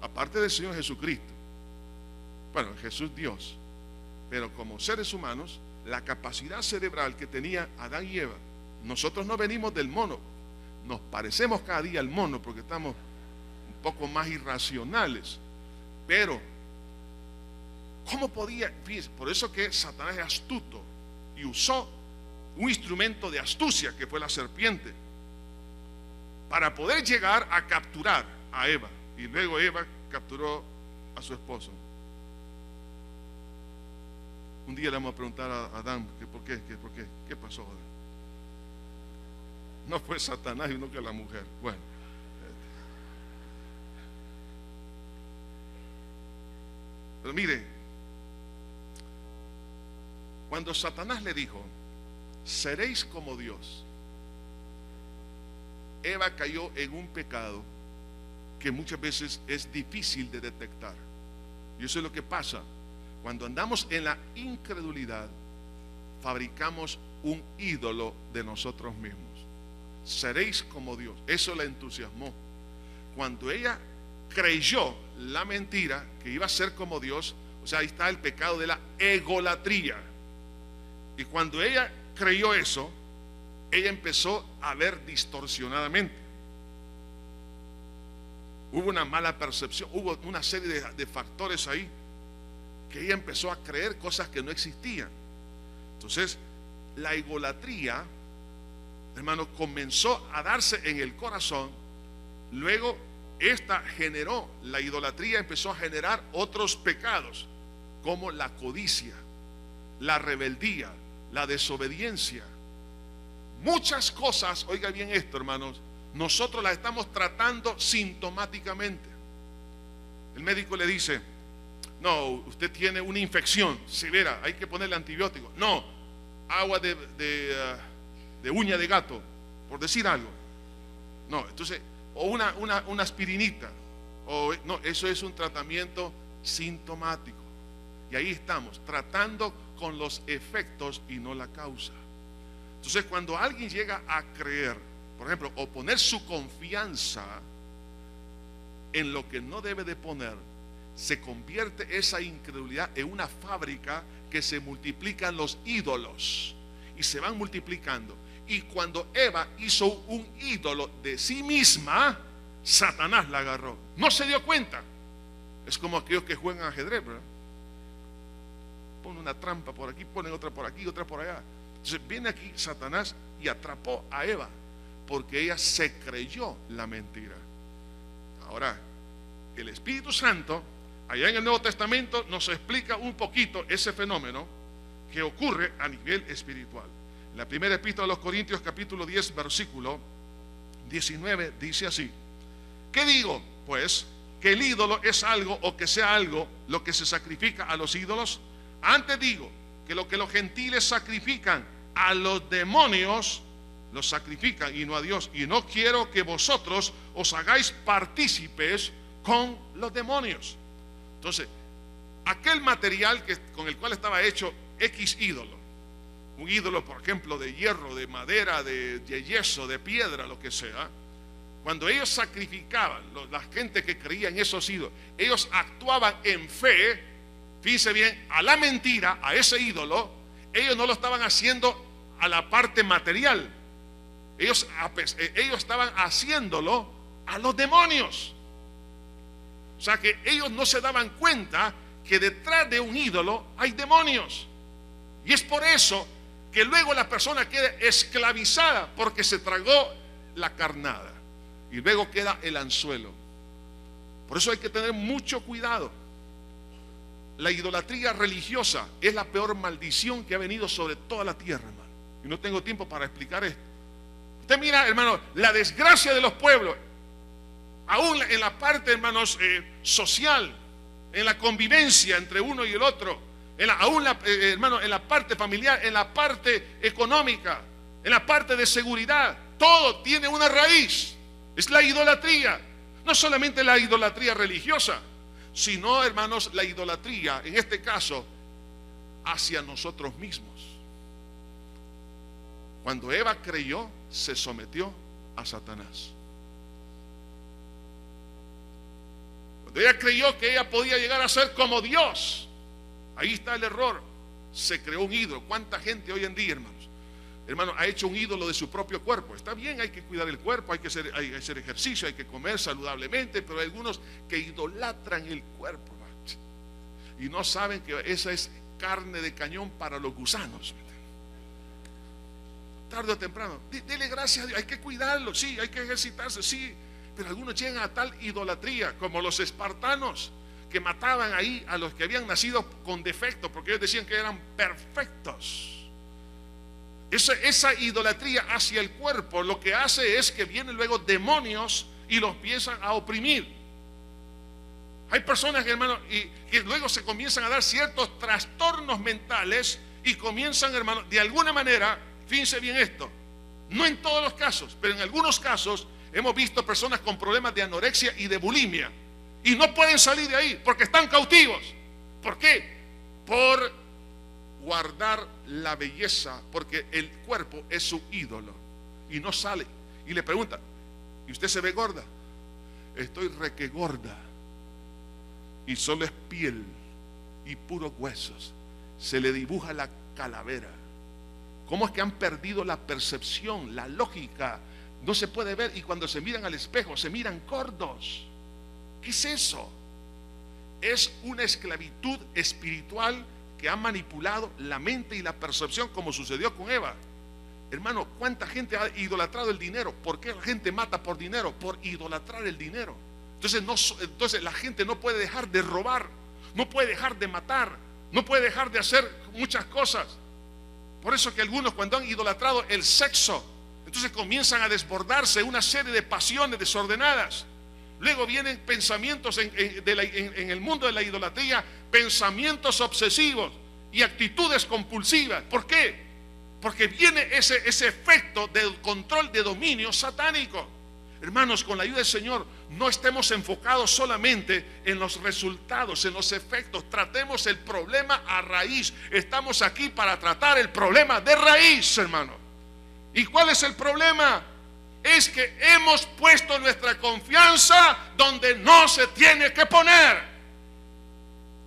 aparte del Señor Jesucristo. Bueno, Jesús Dios, pero como seres humanos, la capacidad cerebral que tenía Adán y Eva. Nosotros no venimos del mono, nos parecemos cada día al mono porque estamos un poco más irracionales. Pero, ¿cómo podía? Fíjense, por eso que Satanás es astuto y usó un instrumento de astucia que fue la serpiente para poder llegar a capturar a Eva. Y luego Eva capturó a su esposo. Un día le vamos a preguntar a Adán que por qué, qué pasó, Adán. No fue Satanás, sino que la mujer. Bueno. Pero mire, cuando Satanás le dijo, seréis como Dios, Eva cayó en un pecado que muchas veces es difícil de detectar. Y eso es lo que pasa. Cuando andamos en la incredulidad, fabricamos un ídolo de nosotros mismos. Seréis como Dios. Eso la entusiasmó. Cuando ella creyó la mentira, que iba a ser como Dios, o sea, ahí está el pecado de la egolatría. Y cuando ella creyó eso, ella empezó a ver distorsionadamente. Hubo una mala percepción, hubo una serie de factores ahí, que ella empezó a creer cosas que no existían. Entonces, la egolatría, hermano, comenzó a darse en el corazón. Luego, esta generó, la idolatría empezó a generar otros pecados, como la codicia, la rebeldía, la desobediencia. Muchas cosas, oiga bien esto, hermanos, nosotros las estamos tratando sintomáticamente. El médico le dice, no, usted tiene una infección severa, hay que ponerle antibiótico. No, agua de uña de gato, por decir algo. No, entonces, o una aspirinita, o no, eso es un tratamiento sintomático. Y ahí estamos, tratando con los efectos y no la causa. Entonces, cuando alguien llega a creer, por ejemplo, o poner su confianza en lo que no debe de poner, se convierte esa incredulidad en una fábrica que se multiplican los ídolos y se van multiplicando. Y cuando Eva hizo un ídolo de sí misma, Satanás la agarró. No se dio cuenta. Es como aquellos que juegan ajedrez, ¿verdad? Ponen una trampa por aquí, ponen otra por aquí, otra por allá. Entonces viene aquí Satanás y atrapó a Eva porque ella se creyó la mentira. Ahora, el Espíritu Santo, allá en el Nuevo Testamento, nos explica un poquito ese fenómeno que ocurre a nivel espiritual. En la primera epístola a los Corintios, capítulo 10, versículo 19, dice así: ¿qué digo? Pues, que el ídolo es algo, o que sea algo, lo que se sacrifica a los ídolos. Antes digo que lo que los gentiles sacrifican a los demonios, los sacrifican y no a Dios. Y no quiero que vosotros os hagáis partícipes con los demonios. Entonces, aquel material con el cual estaba hecho X ídolo, un ídolo, por ejemplo, de hierro, de madera, de yeso, de piedra, lo que sea, cuando ellos sacrificaban, la gente que creía en esos ídolos, ellos actuaban en fe, fíjense bien, a la mentira, a ese ídolo. Ellos no lo estaban haciendo a la parte material, ellos estaban haciéndolo a los demonios. O sea que ellos no se daban cuenta que detrás de un ídolo hay demonios. Y es por eso que luego la persona queda esclavizada, porque se tragó la carnada y luego queda el anzuelo. Por eso hay que tener mucho cuidado. La idolatría religiosa es la peor maldición que ha venido sobre toda la tierra, hermano. Y no tengo tiempo para explicar esto. Usted mira, hermano, la desgracia de los pueblos, aún en la parte, hermanos, social, en la convivencia entre uno y el otro, hermano, en la parte familiar, en la parte económica, en la parte de seguridad, todo tiene una raíz. Es la idolatría. No solamente la idolatría religiosa, sino, hermanos, la idolatría, en este caso, hacia nosotros mismos. Cuando Eva creyó, se sometió a Satanás. Cuando ella creyó que ella podía llegar a ser como Dios, ahí está el error. Se creó un ídolo. ¿Cuánta gente hoy en día, hermanos, ha hecho un ídolo de su propio cuerpo? Está bien, hay que cuidar el cuerpo, hay que hacer ejercicio, hay que comer saludablemente, pero hay algunos que idolatran el cuerpo, hermano, y no saben que esa es carne de cañón para los gusanos. Tarde o temprano, dele gracias a Dios. Hay que cuidarlo, sí, hay que ejercitarse, sí, pero algunos llegan a tal idolatría, como los espartanos, que mataban ahí a los que habían nacido con defectos, porque ellos decían que eran perfectos. esa idolatría hacia el cuerpo lo que hace es que vienen luego demonios y los empiezan a oprimir. Hay personas, hermano, que luego se comienzan a dar ciertos trastornos mentales y comienzan, hermano, de alguna manera, fíjense bien esto, no en todos los casos, pero en algunos casos hemos visto personas con problemas de anorexia y de bulimia y no pueden salir de ahí porque están cautivos. ¿Por qué? Por guardar la belleza, porque el cuerpo es su ídolo y no sale. Y le pregunta, ¿y usted se ve gorda? Estoy reque gorda y solo es piel y puros huesos. Se le dibuja la calavera. ¿Cómo es que han perdido la percepción, la lógica? No se puede ver, y cuando se miran al espejo se miran gordos. ¿Qué es eso? Es una esclavitud espiritual que ha manipulado la mente y la percepción, como sucedió con Eva. Hermano, ¿cuánta gente ha idolatrado el dinero? ¿Por qué la gente mata por dinero? Por idolatrar el dinero. Entonces la gente no puede dejar de robar, no puede dejar de matar, no puede dejar de hacer muchas cosas. Por eso que algunos, cuando han idolatrado el sexo, entonces comienzan a desbordarse una serie de pasiones desordenadas. Luego vienen pensamientos en el mundo de la idolatría, pensamientos obsesivos y actitudes compulsivas. ¿Por qué? Porque viene ese efecto del control de dominio satánico. Hermanos, con la ayuda del Señor, no estemos enfocados solamente en los resultados, en los efectos. Tratemos el problema a raíz. Estamos aquí para tratar el problema de raíz, hermano. ¿Y cuál es el problema? Es que hemos puesto nuestra confianza donde no se tiene que poner.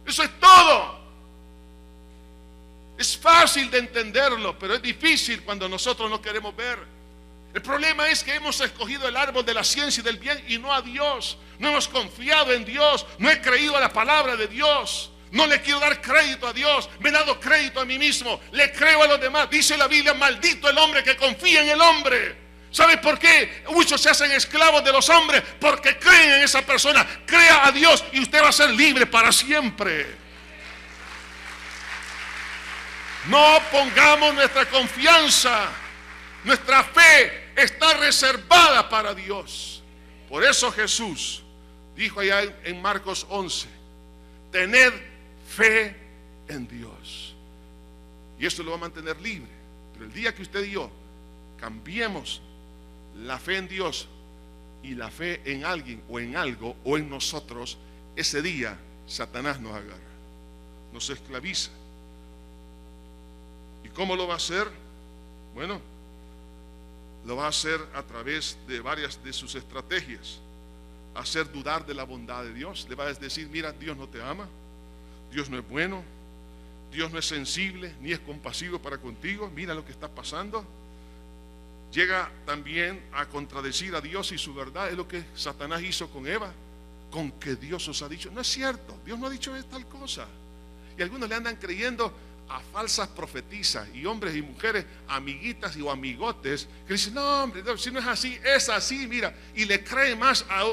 Eso es todo. Es fácil de entenderlo, pero es difícil cuando nosotros no queremos ver. El problema es que hemos escogido el árbol de la ciencia y del bien y no a Dios. No hemos confiado en Dios, no he creído a la palabra de Dios. No le quiero dar crédito a Dios, me he dado crédito a mí mismo, le creo a los demás. Dice la Biblia, maldito el hombre que confía en el hombre. ¿Sabe por qué muchos se hacen esclavos de los hombres? Porque creen en esa persona. Crea a Dios y usted va a ser libre para siempre. No pongamos nuestra confianza, nuestra fe está reservada para Dios. Por eso Jesús dijo allá en Marcos 11, tened fe en Dios. Y esto lo va a mantener libre. Pero el día que usted y yo cambiemos la fe en Dios y la fe en alguien o en algo o en nosotros, ese día Satanás nos agarra, nos esclaviza. ¿Y cómo lo va a hacer? Bueno, lo va a hacer a través de varias de sus estrategias. Hacer dudar de la bondad de Dios. Le va a decir, mira, Dios no te ama, Dios no es bueno, Dios no es sensible ni es compasivo para contigo, mira lo que está pasando. Llega también a contradecir a Dios y su verdad. Es lo que Satanás hizo con Eva. Con que Dios os ha dicho. No es cierto, Dios no ha dicho tal cosa. Y algunos le andan creyendo a falsas profetizas y hombres y mujeres, amiguitas o amigotes, que dicen, no hombre, no, si no es así, es así, mira. Y le creen más a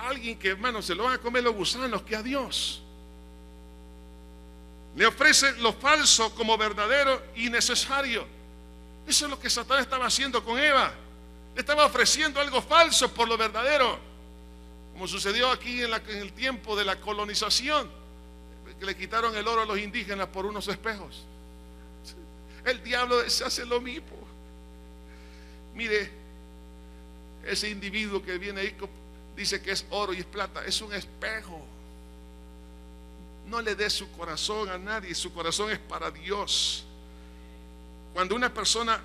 alguien que, hermano, se lo van a comer los gusanos que a Dios. Le ofrecen lo falso como verdadero y necesario. Eso es lo que Satanás estaba haciendo con Eva. Le estaba ofreciendo algo falso por lo verdadero. Como sucedió aquí en el tiempo de la colonización, que le quitaron el oro a los indígenas por unos espejos. El diablo se hace lo mismo. Mire, ese individuo que viene ahí dice que es oro y es plata, es un espejo. No le dé su corazón a nadie, su corazón es para Dios. Cuando una persona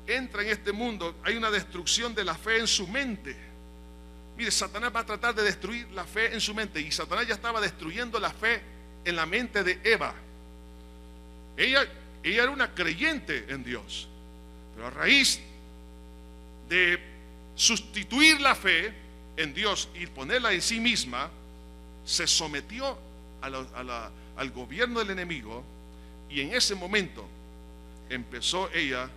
entra en este mundo, hay una destrucción de la fe en su mente. Mire, Satanás va a tratar de destruir la fe en su mente. Y Satanás ya estaba destruyendo la fe en la mente de Eva. Ella era una creyente en Dios. Pero a raíz de sustituir la fe en Dios y ponerla en sí misma, se sometió al gobierno del enemigo. Y en ese momento empezó ella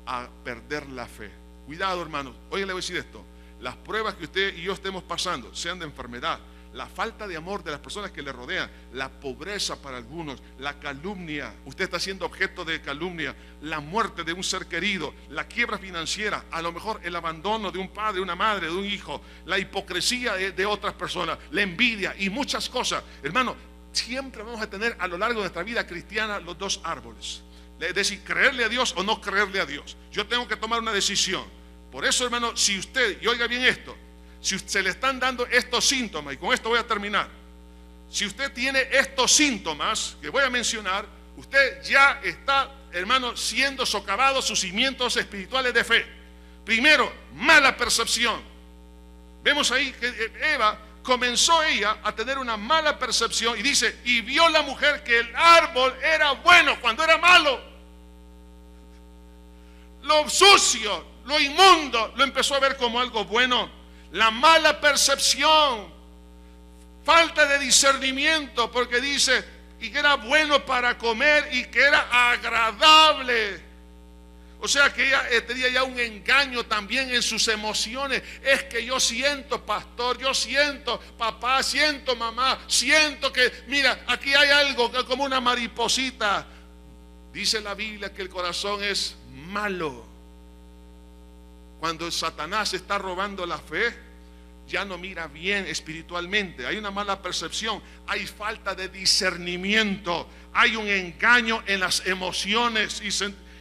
a perder la fe. Cuidado, hermanos. Hoy le voy a decir esto. Las pruebas que usted y yo estemos pasando, sean de enfermedad, la falta de amor de las personas que le rodean, la pobreza para algunos, la calumnia, usted está siendo objeto de calumnia, la muerte de un ser querido, la quiebra financiera, a lo mejor el abandono de un padre, una madre, de un hijo, la hipocresía de otras personas, la envidia y muchas cosas. Hermano, siempre vamos a tener a lo largo de nuestra vida cristiana los dos árboles. Es decir, creerle a Dios o no creerle a Dios. Yo tengo que tomar una decisión. Por eso, hermano, si usted, y oiga bien esto, si se le están dando estos síntomas, y con esto voy a terminar, si usted tiene estos síntomas que voy a mencionar, usted ya está, hermano, siendo socavados sus cimientos espirituales de fe. Primero, mala percepción. Vemos ahí que Eva comenzó ella a tener una mala percepción y dice, y vio la mujer que el árbol era bueno cuando era malo. Lo sucio, lo inmundo, lo empezó a ver como algo bueno. La mala percepción, falta de discernimiento, porque dice, y que era bueno para comer y que era agradable. O sea que ella tenía ya un engaño también en sus emociones. Es que yo siento, pastor, yo siento, papá, siento, mamá, siento que, mira, aquí hay algo como una mariposita. Dice la Biblia que el corazón es malo. Cuando Satanás está robando la fe, ya no mira bien espiritualmente. Hay una mala percepción, hay falta de discernimiento, hay un engaño en las emociones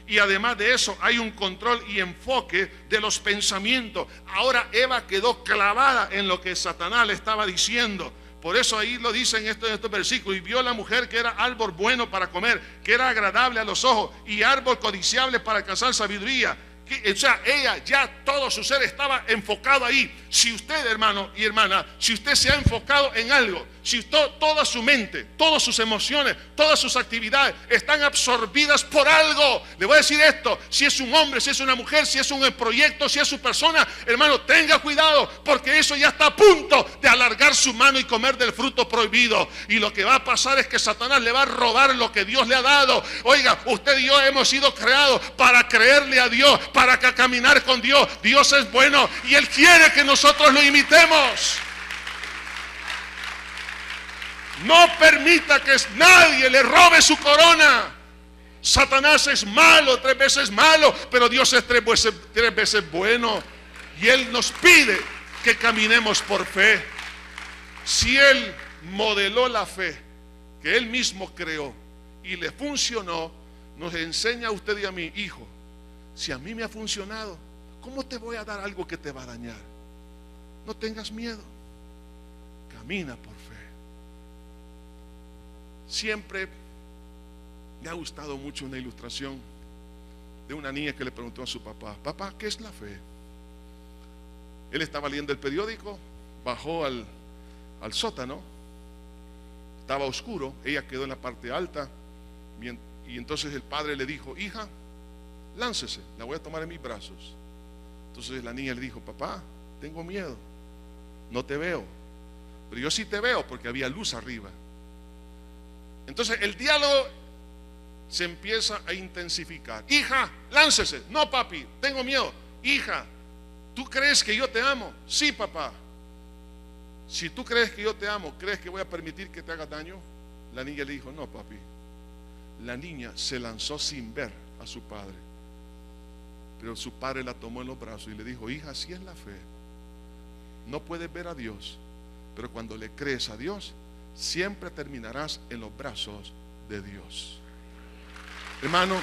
y además de eso hay un control y enfoque de los pensamientos. Ahora Eva quedó clavada en lo que Satanás le estaba diciendo. Por eso ahí lo dice en estos versículos. Y vio la mujer que era árbol bueno para comer, que era agradable a los ojos y árbol codiciable para alcanzar sabiduría. O sea, ella ya todo su ser estaba enfocado ahí. Si usted, hermano y hermana, si usted se ha enfocado en algo, si toda su mente, todas sus emociones, todas sus actividades están absorbidas por algo, le voy a decir esto: si es un hombre, si es una mujer, si es un proyecto, si es su persona, hermano, tenga cuidado, porque eso ya está a punto de alargar su mano y comer del fruto prohibido. Y lo que va a pasar es que Satanás le va a robar lo que Dios le ha dado. Oiga, usted y yo hemos sido creados para creerle a Dios, para caminar con Dios. Dios es bueno y Él quiere que nosotros lo imitemos. No permita que nadie le robe su corona. Satanás es malo, 3 veces malo, pero Dios es 3 veces bueno. Y Él nos pide que caminemos por fe. Si Él modeló la fe que Él mismo creó y le funcionó, nos enseña a usted y a mí: hijo, si a mí me ha funcionado, ¿cómo te voy a dar algo que te va a dañar? No tengas miedo, camina por fe. Siempre me ha gustado mucho una ilustración de una niña que le preguntó a su papá: papá, ¿qué es la fe? Él estaba leyendo el periódico, bajó al sótano, estaba oscuro, ella quedó en la parte alta, y entonces el padre le dijo: hija, láncese, la voy a tomar en mis brazos. Entonces la niña le dijo: papá, tengo miedo, no te veo. Pero yo sí te veo, porque había luz arriba. Entonces el diálogo se empieza a intensificar. Hija, láncese. No, papi, tengo miedo. Hija, ¿tú crees que yo te amo? Sí, papá. Si tú crees que yo te amo, ¿crees que voy a permitir que te hagas daño? La niña le dijo: no, papi. La niña se lanzó sin ver a su padre, pero su padre la tomó en los brazos y le dijo: hija, así es la fe. No puedes ver a Dios, pero cuando le crees a Dios, siempre terminarás en los brazos de Dios. Hermano,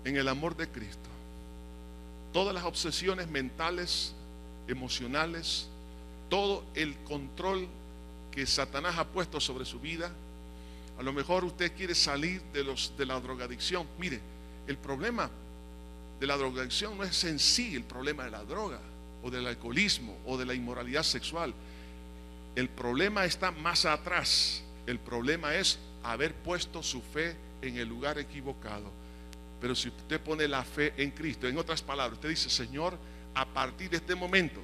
en el amor de Cristo, todas las obsesiones mentales, emocionales, todo el control que Satanás ha puesto sobre su vida. A lo mejor usted quiere salir de la drogadicción. Mire, el problema de la drogadicción no es en sí el problema de la droga o del alcoholismo o de la inmoralidad sexual. El problema está más atrás. El problema es haber puesto su fe en el lugar equivocado. Pero si usted pone la fe en Cristo, en otras palabras, usted dice: Señor, a partir de este momento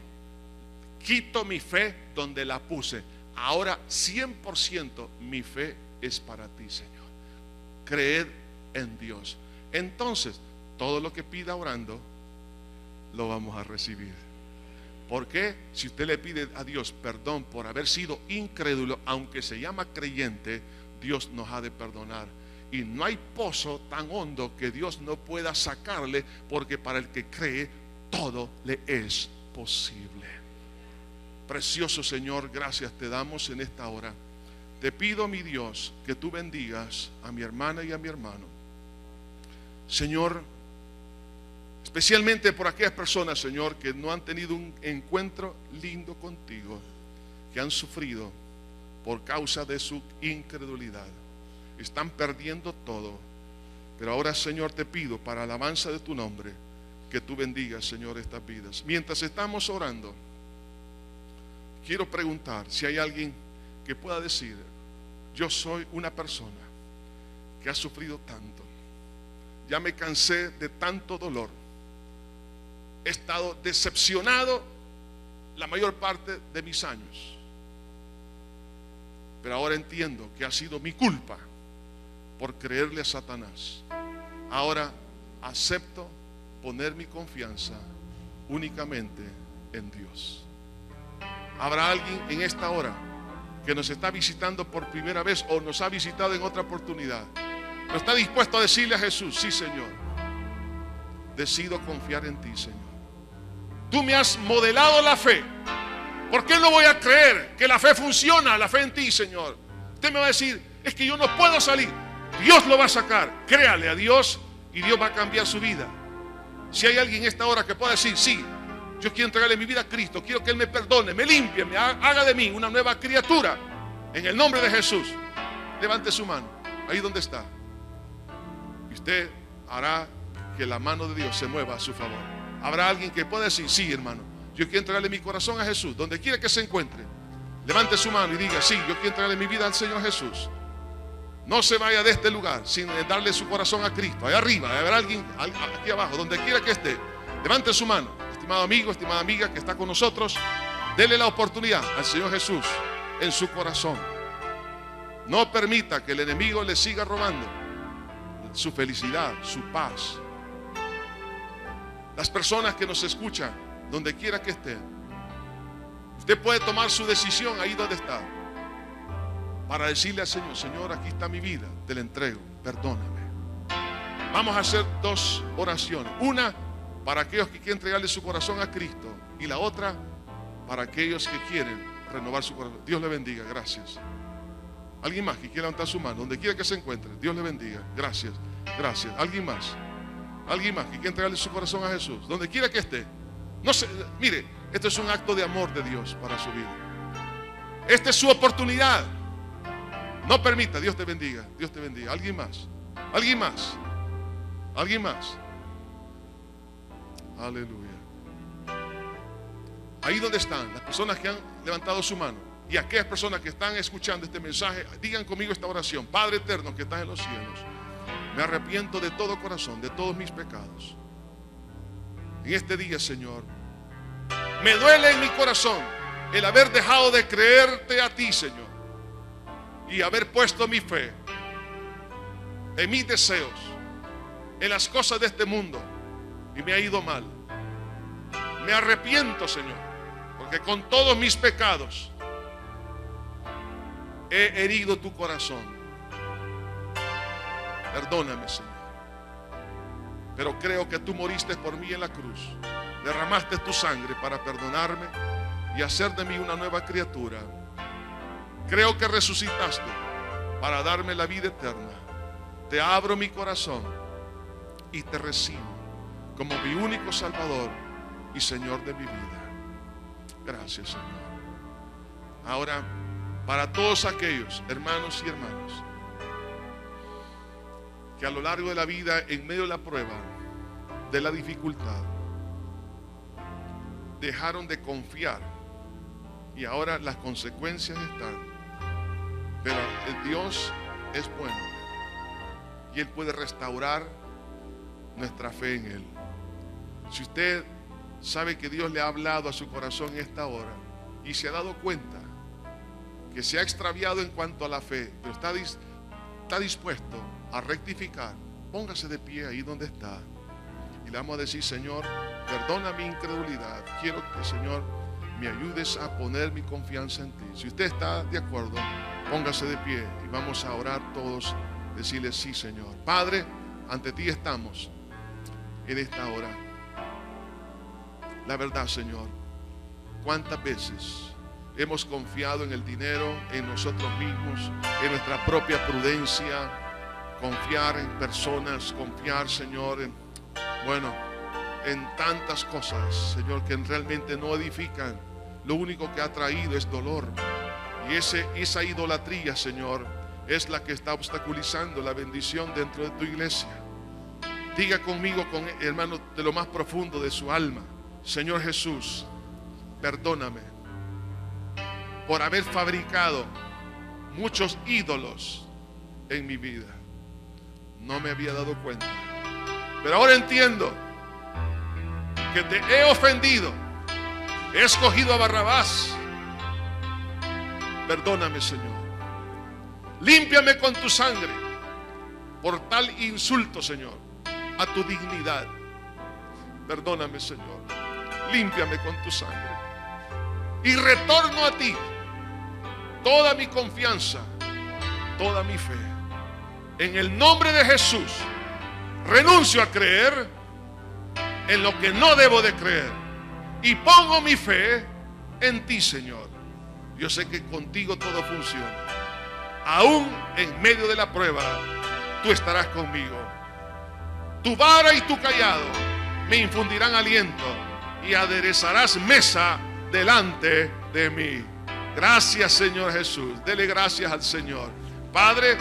quito mi fe donde la puse. Ahora 100% mi fe es para ti, Señor. Creer en Dios. Entonces, todo lo que pida orando, lo vamos a recibir. Porque si usted le pide a Dios perdón por haber sido incrédulo, aunque se llama creyente, Dios nos ha de perdonar. Y no hay pozo tan hondo que Dios no pueda sacarle, porque para el que cree todo le es posible. Precioso Señor, gracias te damos en esta hora. Te pido, mi Dios, que tú bendigas a mi hermana y a mi hermano. Señor, especialmente por aquellas personas, Señor, que no han tenido un encuentro lindo contigo, que han sufrido por causa de su incredulidad. Están perdiendo todo. Pero ahora, Señor, te pido para alabanza de tu nombre, que tú bendigas, Señor, estas vidas. Mientras estamos orando, quiero preguntar si hay alguien que pueda decir: yo soy una persona que ha sufrido tanto, ya me cansé de tanto dolor, he estado decepcionado la mayor parte de mis años, pero ahora entiendo que ha sido mi culpa por creerle a Satanás. Ahora acepto poner mi confianza únicamente en Dios. ¿Habrá alguien en esta hora que nos está visitando por primera vez o nos ha visitado en otra oportunidad, no está dispuesto a decirle a Jesús: sí, Señor, decido confiar en ti, Señor? Tú me has modelado la fe. ¿Por qué no voy a creer que la fe funciona, la fe en ti, Señor? Usted me va a decir: es que yo no puedo salir. Dios lo va a sacar. Créale a Dios y Dios va a cambiar su vida. Si hay alguien en esta hora que pueda decir: sí, yo quiero entregarle mi vida a Cristo, quiero que Él me perdone, me limpie, me haga de mí una nueva criatura, en el nombre de Jesús, levante su mano, ahí donde está. Y usted hará que la mano de Dios se mueva a su favor. Habrá alguien que pueda decir: sí, hermano, yo quiero entregarle mi corazón a Jesús, donde quiera que se encuentre. Levante su mano y diga: sí, yo quiero entregarle mi vida al Señor Jesús. No se vaya de este lugar sin darle su corazón a Cristo. Allá arriba, habrá alguien aquí abajo, donde quiera que esté. Levante su mano. Estimado amigo, estimada amiga que está con nosotros, dele la oportunidad al Señor Jesús en su corazón. No permita que el enemigo le siga robando su felicidad, su paz. Las personas que nos escuchan, donde quiera que estén, usted puede tomar su decisión ahí donde está, para decirle al Señor: Señor, aquí está mi vida, te la entrego, perdóname. Vamos a hacer dos oraciones. Una para aquellos que quieren entregarle su corazón a Cristo, y la otra para aquellos que quieren renovar su corazón. Dios le bendiga, gracias. Alguien más que quiera levantar su mano, donde quiera que se encuentre. Dios le bendiga, gracias, gracias. Alguien más que quiera entregarle su corazón a Jesús, donde quiera que esté. No sé, mire, esto es un acto de amor de Dios para su vida. Esta es su oportunidad. No permita. Dios te bendiga, Dios te bendiga. Alguien más, alguien más, alguien más. Aleluya. Ahí donde están las personas que han levantado su mano, y aquellas personas que están escuchando este mensaje, digan conmigo esta oración: Padre eterno que estás en los cielos, me arrepiento de todo corazón, de todos mis pecados. En este día, Señor, me duele en mi corazón el haber dejado de creerte a ti, Señor, y haber puesto mi fe en mis deseos, en las cosas de este mundo, y me ha ido mal. Me arrepiento, Señor, porque con todos mis pecados he herido tu corazón. Perdóname, Señor, pero creo que tú moriste por mí en la cruz, derramaste tu sangre para perdonarme y hacer de mí una nueva criatura. Creo que resucitaste para darme la vida eterna. Te abro mi corazón y te recibo como mi único Salvador y Señor de mi vida. Gracias, Señor. Ahora, para todos aquellos hermanos y hermanas que a lo largo de la vida, en medio de la prueba, de la dificultad, dejaron de confiar y ahora las consecuencias están. Pero el Dios es bueno y Él puede restaurar nuestra fe en Él. Si usted sabe que Dios le ha hablado a su corazón en esta hora y se ha dado cuenta que se ha extraviado en cuanto a la fe, pero está dispuesto a rectificar, póngase de pie ahí donde está Y le vamos a decir: Señor, perdona mi incredulidad. Quiero que, Señor, me ayudes a poner mi confianza en ti. Si usted está de acuerdo, póngase de pie y vamos a orar todos, decirle: sí, Señor. Padre, ante ti estamos en esta hora. La verdad, Señor, cuántas veces hemos confiado en el dinero, en nosotros mismos, en nuestra propia prudencia, confiar en personas, confiar, Señor, en tantas cosas, Señor, que realmente no edifican. Lo único que ha traído es dolor. Y esa idolatría, Señor, es la que está obstaculizando la bendición dentro de tu iglesia. Diga conmigo, hermano, de lo más profundo de su alma: Señor Jesús, perdóname por haber fabricado muchos ídolos en mi vida. No me había dado cuenta, pero ahora entiendo que te he ofendido. He escogido a Barrabás. Perdóname, Señor. Límpiame con tu sangre por tal insulto, Señor, a tu dignidad. Perdóname, Señor. Límpiame con tu sangre. Y retorno a ti toda mi confianza, toda mi fe. En el nombre de Jesús, renuncio a creer en lo que no debo de creer y pongo mi fe en ti, Señor. Yo sé que contigo todo funciona. Aún en medio de la prueba, tú estarás conmigo. Tu vara y tu cayado me infundirán aliento y aderezarás mesa delante de mí. Gracias, Señor Jesús. Dele gracias al Señor. Padre,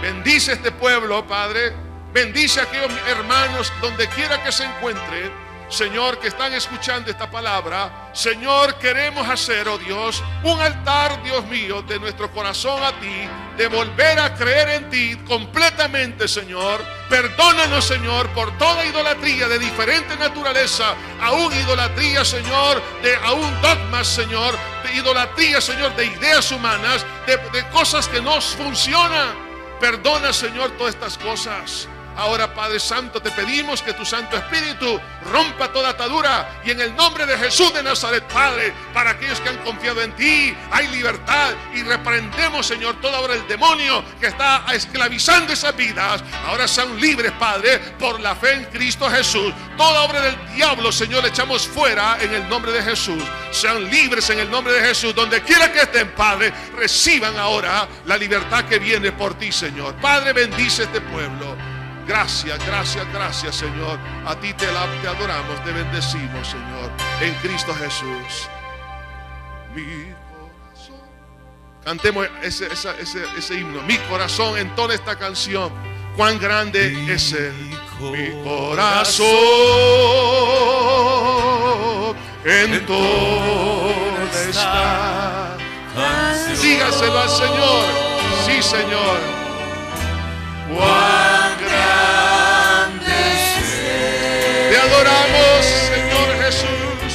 bendice este pueblo, Padre. Bendice a aquellos hermanos donde quiera que se encuentren, Señor, que están escuchando esta palabra. Señor, queremos hacer, oh Dios, un altar, Dios mío, de nuestro corazón a ti, de volver a creer en ti completamente, Señor. Perdónanos, Señor, por toda idolatría de diferente naturaleza, aún idolatría, Señor, de aún dogmas, Señor, de idolatría, Señor, de ideas humanas, de cosas que no funcionan. Perdona, Señor, todas estas cosas. Ahora, Padre Santo, te pedimos que tu Santo Espíritu rompa toda atadura. Y en el nombre de Jesús de Nazaret, Padre, para aquellos que han confiado en ti, hay libertad. Y reprendemos, Señor, toda obra del demonio que está esclavizando esas vidas. Ahora sean libres, Padre, por la fe en Cristo Jesús. Toda obra del diablo, Señor, le echamos fuera en el nombre de Jesús. Sean libres en el nombre de Jesús. Donde quiera que estén, Padre, reciban ahora la libertad que viene por ti, Señor. Padre, bendice este pueblo. Gracias, gracias, gracias, Señor. A ti te adoramos, te bendecimos, Señor, en Cristo Jesús. Mi corazón. Cantemos ese himno. Mi corazón entona esta canción. Cuán grande es Él. Mi corazón entona esta canción. Dígaselo al Señor. Sí, Señor. Cuán grande es Él. Te adoramos, Señor Jesús.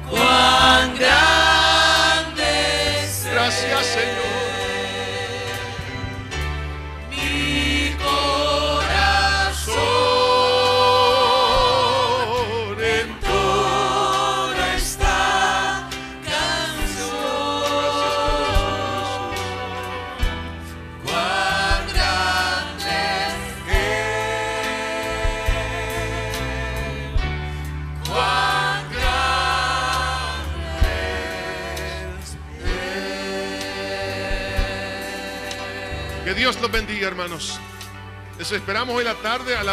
Cuán grande es Él. Gracias, Señor. Mi corazón entona esta canción. Cuán grande es Él. Cuán grande es Él. Que Dios los bendiga, hermanos. Les esperamos hoy la tarde a la 1.